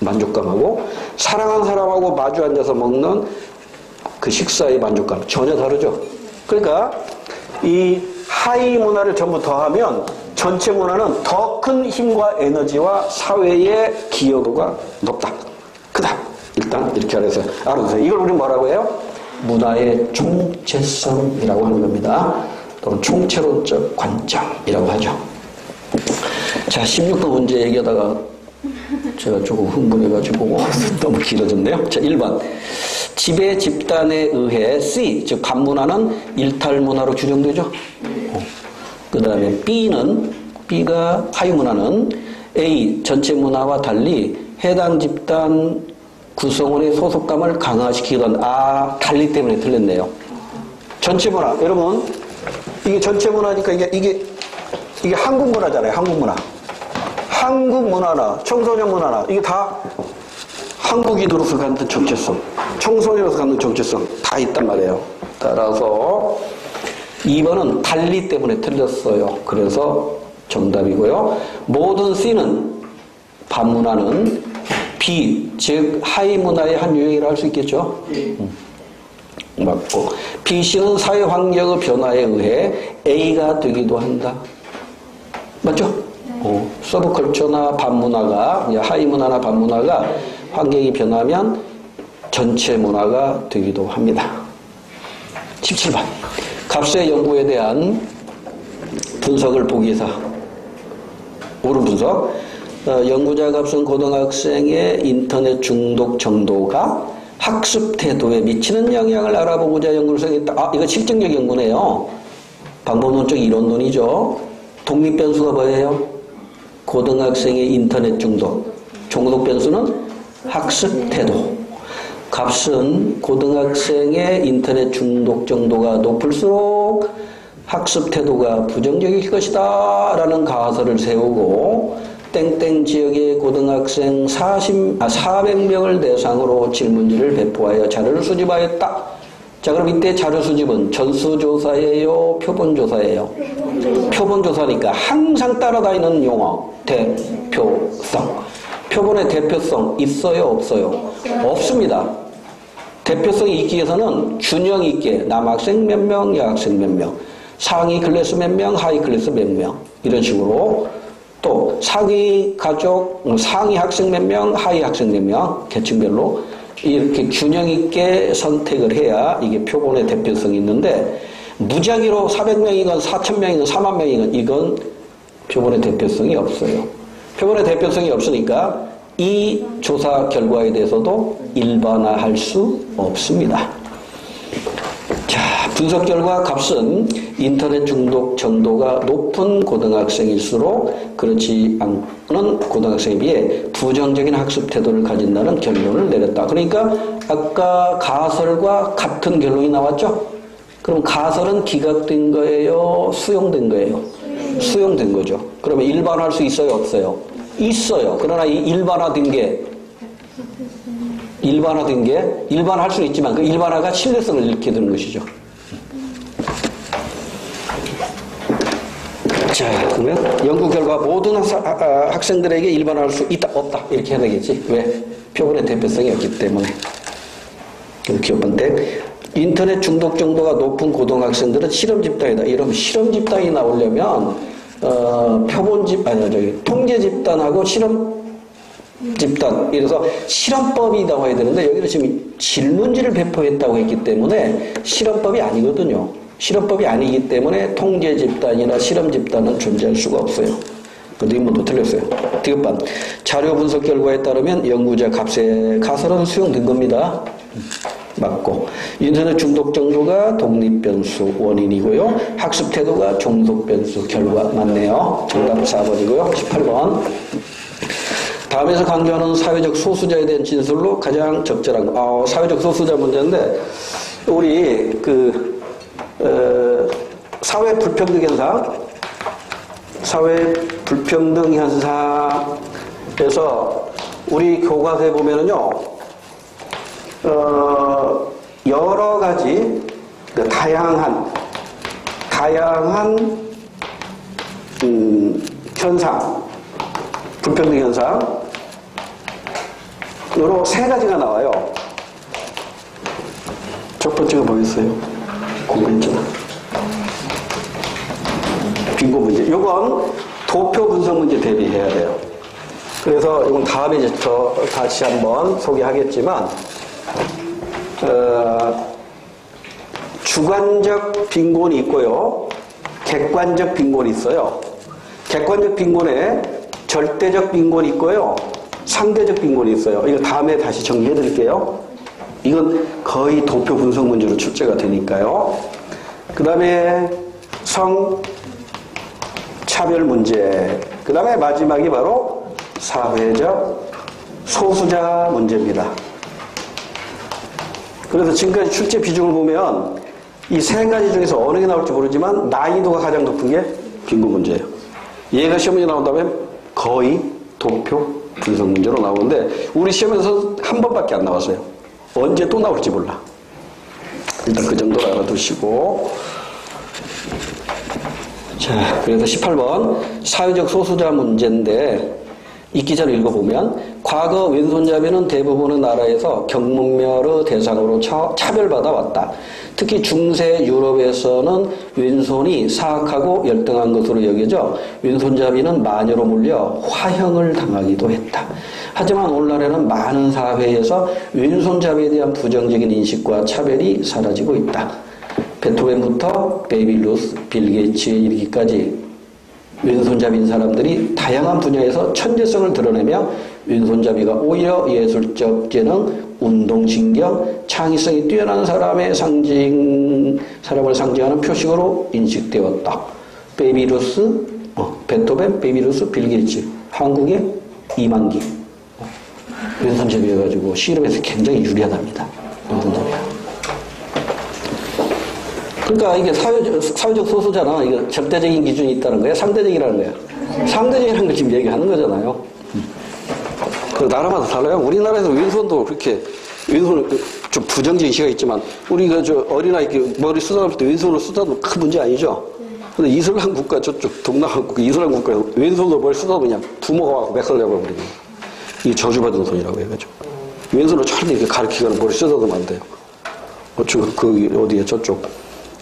만족감하고, 사랑하는 사람하고 마주 앉아서 먹는 그 식사의 만족감 전혀 다르죠. 그러니까 이 하위 문화를 전부 더하면 전체 문화는 더 큰 힘과 에너지와 사회의 기여도가 높다. 그다음 일단 이렇게 알아두세요. 이걸 우리는 뭐라고 해요? 문화의 총체성이라고 하는 겁니다. 또는 총체론적 관점이라고 하죠. 자, 16번 문제 얘기하다가 제가 조금 흥분해가지고 너무 길어졌네요. 자, 1번. 지배 집단에 의해 C, 즉 반문화는 일탈문화로 규정되죠. 그 다음에 B가 하위문화는 A, 전체 문화와 달리 해당 집단 구성원의 소속감을 강화시키던 달리 때문에 틀렸네요. 전체 문화. 여러분, 이게 전체 문화니까 이게 한국 문화잖아요. 한국 문화. 한국 문화나 청소년 문화나 이게 다 한국인으로서 갖는 정체성, 청소년으로서 갖는 정체성 다 있단 말이에요. 따라서 2번은 달리 때문에 틀렸어요. 그래서 정답이고요. 모든 C는 반문화는 B, 즉 하위 문화의 한 유형이라 할 수 있겠죠. 맞고 B, C는 사회 환경의 변화에 의해 A가 되기도 한다. 맞죠? 서브컬처나 반문화가, 하위 문화나 반문화가 환경이 변하면 전체 문화가 되기도 합니다. 17번. 값의 연구에 대한 분석을 보기 위해서 옳은 분석. 연구자 값은 고등학생의 인터넷 중독 정도가 학습 태도에 미치는 영향을 알아보고자 연구를 수행했다. 이거 실증적 연구네요. 방법론적 이론론이죠. 독립 변수가 뭐예요? 고등학생의 인터넷 중독. 종속 변수는 학습 태도. 값은 고등학생의 인터넷 중독 정도가 높을수록 학습 태도가 부정적일 것이다 라는 가설을 세우고 땡땡 지역의 고등학생 400명을 대상으로 질문지를 배포하여 자료를 수집하였다. 자, 그럼 이때 자료 수집은 전수조사예요? 표본조사예요? 표본조사니까 항상 따라다니는 용어, 대표성. 표본의 대표성 있어요? 없어요? 없습니다. 대표성이 있기 위해서는 균형 있게 남학생 몇 명, 여학생 몇 명, 상위 클래스 몇 명, 하위 클래스 몇 명, 이런 식으로 또 상위 가족, 상위 학생 몇 명, 하위 학생 몇 명, 계층별로 이렇게 균형 있게 선택을 해야 이게 표본의 대표성이 있는데, 무작위로 400명이건 4,000명이건 4만 명이건 이건 표본의 대표성이 없어요. 표본의 대표성이 없으니까 이 조사 결과에 대해서도 일반화할 수 없습니다. 자, 분석 결과 값은 인터넷 중독 정도가 높은 고등학생일수록 그렇지 않은 고등학생에 비해 부정적인 학습 태도를 가진다는 결론을 내렸다. 그러니까 아까 가설과 같은 결론이 나왔죠? 그럼 가설은 기각된 거예요? 수용된 거예요? 수용된 거죠. 그러면 일반화할 수 있어요? 없어요? 있어요. 그러나 이 일반화된 게 일반화할 수는 있지만 그 일반화가 신뢰성을 잃게 되는 것이죠. 자, 그러면 연구 결과 모든 학생들에게 일반화할 수 있다, 없다 이렇게 해야 되겠지. 왜? 표본의 대표성이 없기 때문에. 기업번째, 인터넷 중독 정도가 높은 고등학생들은 실험 집단이다. 이러면 실험 집단이 나오려면 통제 집단하고 실험 집단, 이래서 실험법이 나와야 되는데 여기는 지금 질문지를 배포했다고 했기 때문에 실험법이 아니거든요. 실험법이 아니기 때문에 통제 집단이나 실험 집단은 존재할 수가 없어요. 그 논문도 틀렸어요. 디귿반, 자료 분석 결과에 따르면 연구자 값의 가설은 수용된 겁니다. 맞고, 인터넷 중독 정도가 독립 변수 원인이고요. 학습 태도가 종속 변수 결과 맞네요. 정답 4번이고요. 18번. 다음에서 강조하는 사회적 소수자에 대한 진술로 가장 적절한 거. 사회적 소수자 문제인데, 우리 사회 불평등 현상에서 우리 교과서에 보면은요, 여러 가지 다양한 현상, 불평등 현상으로 세 가지가 나와요. 첫 번째가 뭐였어요? 공부했잖아. 빙고 문제. 이건 도표 분석 문제 대비해야 돼요. 그래서 이건 다음에 이제 다시 한번 소개하겠지만, 주관적 빈곤이 있고요. 객관적 빈곤이 있어요. 객관적 빈곤에 절대적 빈곤이 있고요. 상대적 빈곤이 있어요. 이거 다음에 다시 정리해 드릴게요. 이건 거의 도표 분석 문제로 출제가 되니까요. 그 다음에 성차별 문제. 그 다음에 마지막이 바로 사회적 소수자 문제입니다. 그래서 지금까지 출제 비중을 보면 이 세 가지 중에서 어느 게 나올지 모르지만 난이도가 가장 높은 게 빙고 문제예요. 얘가 시험 문제 나온다면 거의 도표 분석 문제로 나오는데 우리 시험에서 한 번밖에 안 나왔어요. 언제 또 나올지 몰라. 일단 그 정도로 알아두시고. 자, 그래서 18번 사회적 소수자 문제인데 이 기사를 읽어보면 과거 왼손잡이는 대부분의 나라에서 경문멸의 대상으로 차별받아 왔다. 특히 중세 유럽에서는 왼손이 사악하고 열등한 것으로 여겨져 왼손잡이는 마녀로 물려 화형을 당하기도 했다. 하지만 오늘날에는 많은 사회에서 왼손잡이에 대한 부정적인 인식과 차별이 사라지고 있다. 베토벤부터 베이비 루스, 빌 게이츠에 이르기까지 왼손잡이인 사람들이 다양한 분야에서 천재성을 드러내며 왼손잡이가 오히려 예술적 재능, 운동신경, 창의성이 뛰어난 사람을 상징하는 표식으로 인식되었다. 베이비루스, 베토벤, 베이비루스, 빌 게이츠. 한국의 이만기. 왼손잡이여가지고 실험에서 굉장히 유리하답니다. 왼손잡이가. 그러니까 이게 사회적 소수자는 이게 절대적인 기준이 있다는 거예요? 상대적이라는 거예요? 상대적이라는 걸 지금 얘기하는 거잖아요. 그 나라마다 달라요. 우리나라에서 왼손도 그렇게 왼손은 좀 부정적인 시가 있지만 우리가 저 어린아이 머리 쓰다듬을 때 왼손으로 쓰다듬으면 큰 문제 아니죠. 근데 이슬람 국가 저쪽 동남아 국가 이슬람 국가에서 왼손으로 머리 쓰다듬으면 부모가 와서 맥살내버려 버리는 거예요. 이게 저주받은 손이라고 해가지고 왼손으로 절대 이렇게 가리키거나 머리 쓰다듬으면 안 돼요. 어디에 저쪽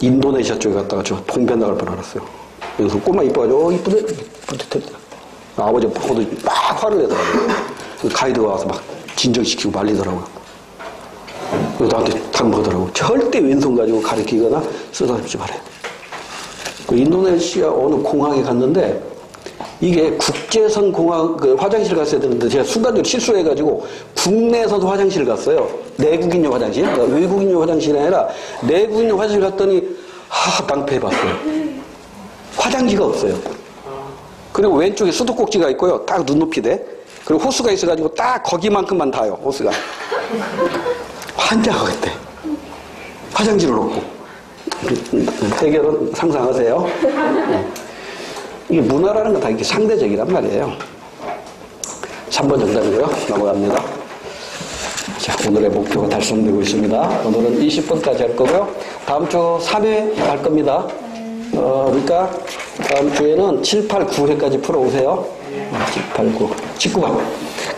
인도네시아 쪽에 갔다가 저 봉변 나갈 뻔 알았어요. 왼손 꼬마 이뻐가지고 이쁘네 아버지 보고도 막 화를 내더라고요. 가이드가 와서 막 진정시키고 말리더라고요. 나한테 당부하더라고요. 절대 왼손 가지고 가리키거나 쓰다듬지 말아요. 그 인도네시아 어느 공항에 갔는데 이게 국제선 공항 그 화장실 갔어야 되는데 제가 순간적으로 실수해가지고 국내에서도 화장실 갔어요. 내국인용 화장실. 그러니까 외국인용 화장실이 아니라 내국인용 화장실 갔더니 낭패해봤어요. 화장지가 없어요. 그리고 왼쪽에 수도꼭지가 있고요. 딱 눈높이 돼. 그리고 호스가 있어가지고 딱 거기만큼만 닿아요. 호스가. 환장하겠대. 화장지를 놓고. 해결은 상상하세요? 이게 문화라는 건 다 이렇게 상대적이란 말이에요. 3번 정답이고요. 넘어갑니다. 자, 오늘의 목표가 달성되고 있습니다. 오늘은 20번까지 할 거고요. 다음 주 3회 할 겁니다. 그러니까 다음 주에는 7, 8, 9회까지 풀어오세요. 7, 8, 9. 19번.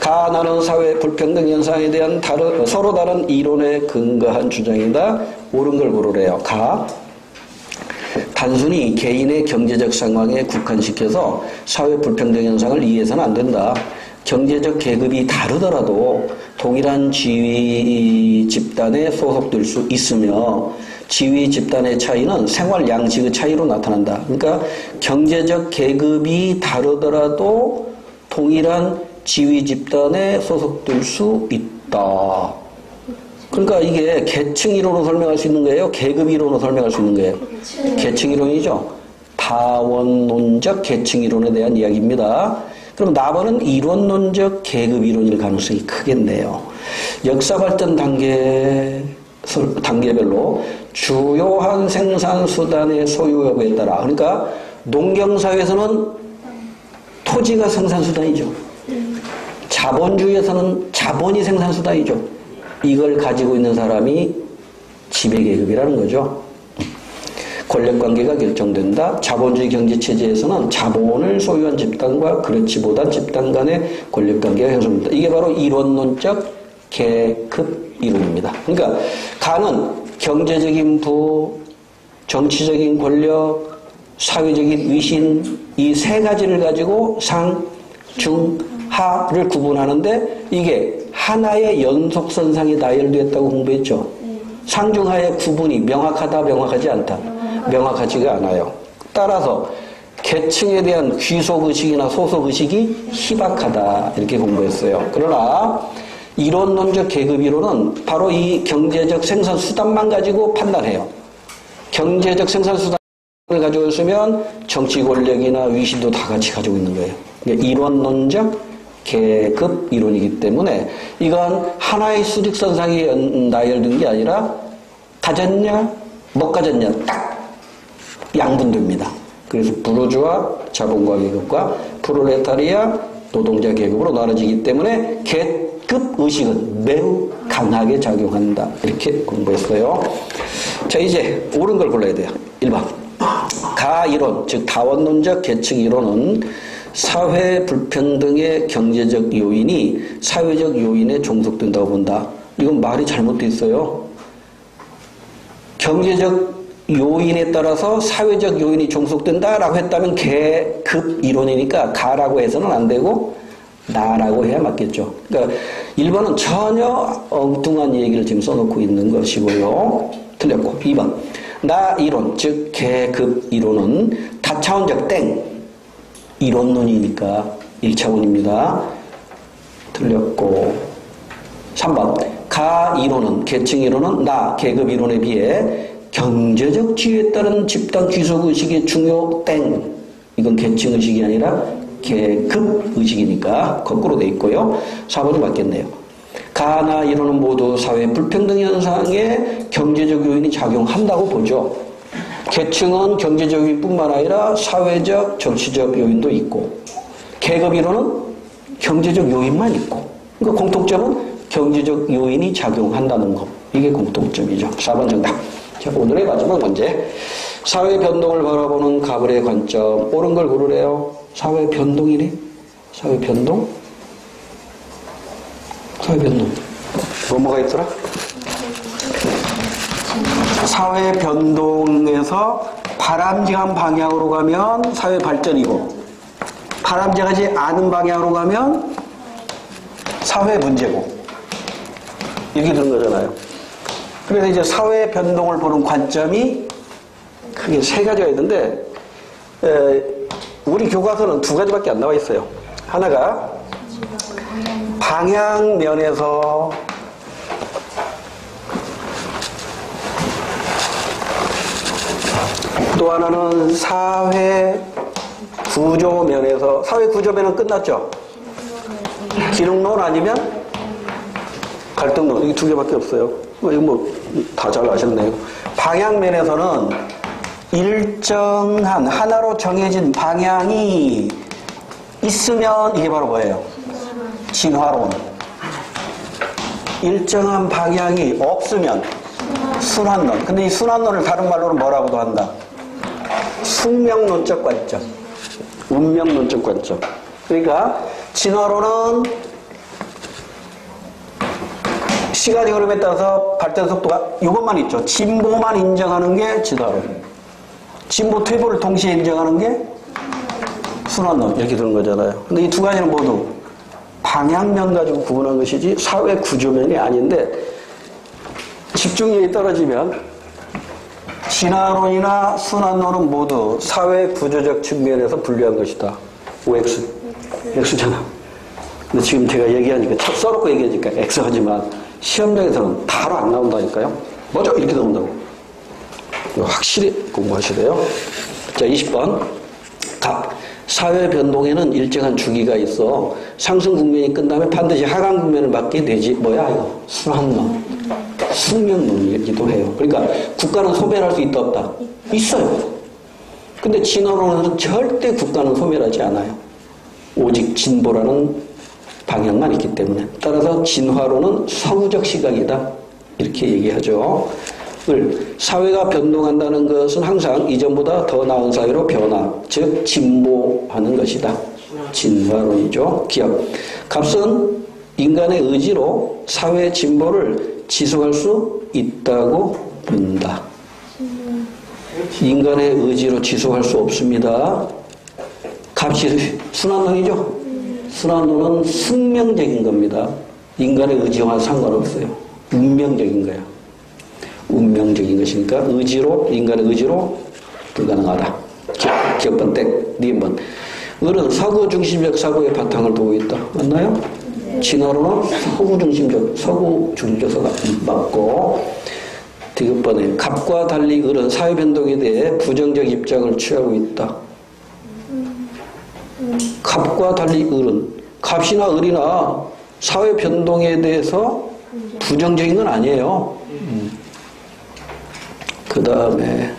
가나는 사회 불평등 현상에 대한 서로 다른 이론에 근거한 주장이다. 옳은 걸 고르래요. 가. 단순히 개인의 경제적 상황에 국한시켜서 사회 불평등 현상을 이해해서는 안 된다. 경제적 계급이 다르더라도 동일한 지위 집단에 소속될 수 있으며 지위 집단의 차이는 생활 양식의 차이로 나타난다. 그러니까 경제적 계급이 다르더라도 동일한 지위 집단에 소속될 수 있다. 그러니까 이게 계층 이론으로 설명할 수 있는 거예요? 계급 이론으로 설명할 수 있는 거예요? 계층 이론이죠. 다원론적 계층 이론에 대한 이야기입니다. 그럼 나머지는 이론론적 계급 이론일 가능성이 크겠네요. 역사 발전 단계별로 주요한 생산 수단의 소유 여부에 따라, 그러니까 농경사회에서는 토지가 생산 수단이죠. 자본주의에서는 자본이 생산 수단이죠. 이걸 가지고 있는 사람이 지배계급이라는 거죠. 권력관계가 결정된다. 자본주의 경제체제에서는 자본을 소유한 집단과 그렇지 못한 집단 간의 권력관계가 형성된다. 이게 바로 이론론적 계급 이론입니다. 그러니까 가는 경제적인 부, 정치적인 권력, 사회적인 위신 이 세 가지를 가지고 상, 중, 하를 구분하는데 이게 하나의 연속선상에 나열되었다고 공부했죠. 상중하의 구분이 명확하다, 명확하지 않다. 명확하지가 않아요. 따라서 계층에 대한 귀속의식이나 소속의식이 희박하다 이렇게 공부했어요. 그러나 이론론적 계급이론은 바로 이 경제적 생산 수단만 가지고 판단해요. 경제적 생산 수단을 가지고 있으면 정치 권력이나 위신도 다 같이 가지고 있는 거예요. 그러니까 이론론적 계급 이론이기 때문에 이건 하나의 수직선상에 나열된 게 아니라 가졌냐 못 가졌냐 딱 양분됩니다. 그래서 부르주아 자본가 계급과 프롤레타리아 노동자 계급으로 나눠지기 때문에 계급 의식은 매우 강하게 작용한다. 이렇게 공부했어요. 자, 이제 옳은 걸 골라야 돼요. 1번. 가 이론, 즉 다원론적 계층 이론은 사회 불평등의 경제적 요인이 사회적 요인에 종속된다고 본다. 이건 말이 잘못돼 있어요. 경제적 요인에 따라서 사회적 요인이 종속된다라고 했다면 계급 이론이니까 가라고 해서는 안 되고 나라고 해야 맞겠죠. 그러니까 1번은 전혀 엉뚱한 얘기를 지금 써놓고 있는 것이고요. 틀렸고 2번 나 이론 즉 계급 이론은 다차원적 땡 이론론이니까 1차원입니다. 틀렸고 3번 가 이론은 계층 이론은 나 계급 이론에 비해 경제적 지위에 따른 집단 귀속의식의 중요 땡 이건 계층의식이 아니라 계급의식이니까 거꾸로 돼 있고요. 4번이 맞겠네요. 가나 이론은 모두 사회 불평등 현상에 경제적 요인이 작용한다고 보죠. 계층은 경제적 요인뿐만 아니라 사회적, 정치적 요인도 있고 계급 이론은 경제적 요인만 있고, 그러니까 공통점은 경제적 요인이 작용한다는 것. 이게 공통점이죠. 4번 정답. 자, 오늘의 마지막 문제. 사회 변동을 바라보는 가불의 관점. 옳은 걸 고르래요. 사회 변동이래? 사회 변동? 사회 변동. 뭐가 있더라? 사회 변동에서 바람직한 방향으로 가면 사회 발전이고, 바람직하지 않은 방향으로 가면 사회 문제고, 이렇게 되는 거잖아요. 그래서 이제 사회 변동을 보는 관점이 크게 세 가지가 있는데, 우리 교과서는 두 가지밖에 안 나와 있어요. 하나가 방향면에서 또 하나는 사회 구조면에서, 사회 구조면은 끝났죠? 기능론 아니면 갈등론. 이 두 개밖에 없어요. 이거 뭐 다 잘 아셨네요. 방향면에서는 일정한 하나로 정해진 방향이 있으면 이게 바로 뭐예요? 진화론. 일정한 방향이 없으면 순환론. 근데 이 순환론을 다른 말로는 뭐라고도 한다? 숙명론적 관점, 운명론적 관점. 그러니까 진화론은 시간의 흐름에 따라서 발전 속도가 이것만 있죠. 진보만 인정하는 게 진화론. 진보 퇴보를 동시에 인정하는 게 순환론. 이렇게 되는 거잖아요. 근데 이 두 가지는 모두 방향면 가지고 구분한 것이지 사회 구조면이 아닌데, 집중력이 떨어지면 진화론이나 순환론은 모두 사회 구조적 측면에서 분류한 것이다. OX. X잖아. 근데 지금 제가 얘기하니까, 써놓고 얘기하니까 X하지만 시험장에서는 바로 안 나온다니까요. 맞아! 이렇게 나온다고. 확실히 공부하시래요. 자, 20번. 답. 사회 변동에는 일정한 주기가 있어. 상승 국면이 끝나면 반드시 하강 국면을 맞게 되지. 뭐야, 이거? 순환론. 숙명론이기도 해요. 그러니까 국가는 소멸할 수 있다, 없다? 있어요. 근데 진화론은 절대 국가는 소멸하지 않아요. 오직 진보라는 방향만 있기 때문에. 따라서 진화론은 서구적 시각이다. 이렇게 얘기하죠. 사회가 변동한다는 것은 항상 이전보다 더 나은 사회로 변화, 즉 진보하는 것이다. 진화론이죠. 기억. 값은 인간의 의지로 사회 진보를 지속할 수 있다고 본다. 인간의 의지로 지속할 수 없습니다. 값이 순환론이죠. 순환론은 숙명적인 겁니다. 인간의 의지와 상관없어요. 운명적인 거야. 운명적인 것이니까 의지로, 인간의 의지로 불가능하다. 기억번 땡, 니은번. 을은 서구 중심적 사고의 바탕을 두고 있다. 맞나요? 진화론은 서구 중심적서가 맞고, 디귿번에 갑과 달리 을은 사회 변동에 대해 부정적 입장을 취하고 있다. 갑과 달리 을은, 갑이나 을이나 사회 변동에 대해서 부정적인 건 아니에요. 그 다음에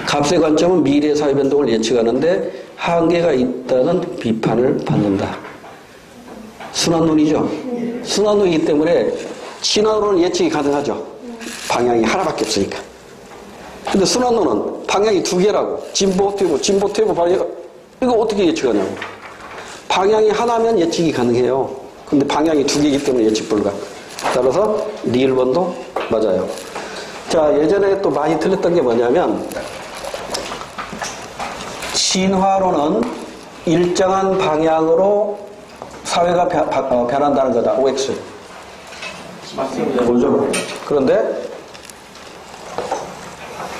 갑의 관점은 미래 사회 변동을 예측하는데 한계가 있다는 비판을 받는다. 순환론이죠. 순환론이기 때문에 진화론은 예측이 가능하죠. 방향이 하나밖에 없으니까. 근데 순환론은 방향이 두 개라고. 진보, 퇴보, 방향. 이거 어떻게 예측하냐고. 방향이 하나면 예측이 가능해요. 근데 방향이 두 개이기 때문에 예측 불가. 따라서 리을번도 맞아요. 자, 예전에 또 많이 틀렸던 게 뭐냐면, 진화론은 일정한 방향으로 사회가 변한다는 거다. OX. 맞습니다. 그렇죠? 그런데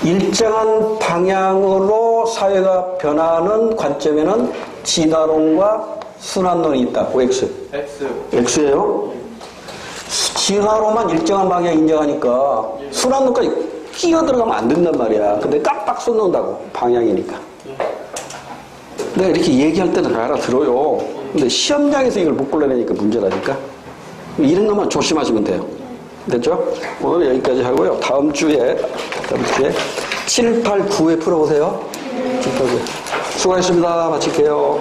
일정한 방향으로 사회가 변하는 관점에는 진화론과 순환론이 있다. OX. X예요? 진화론만 일정한 방향 인정하니까 순환론까지 끼어 들어가면 안 된단 말이야. 근데 깜빡 쏟는다고. 방향이니까. 내가 이렇게 얘기할 때는 알아들어요. 근데 시험장에서 이걸 못 골라내니까 문제라니까. 이런 것만 조심하시면 돼요. 됐죠? 오늘 여기까지 하고요. 다음 주에 7, 8, 9회 풀어보세요. 7, 8, 9회. 수고하셨습니다. 마칠게요.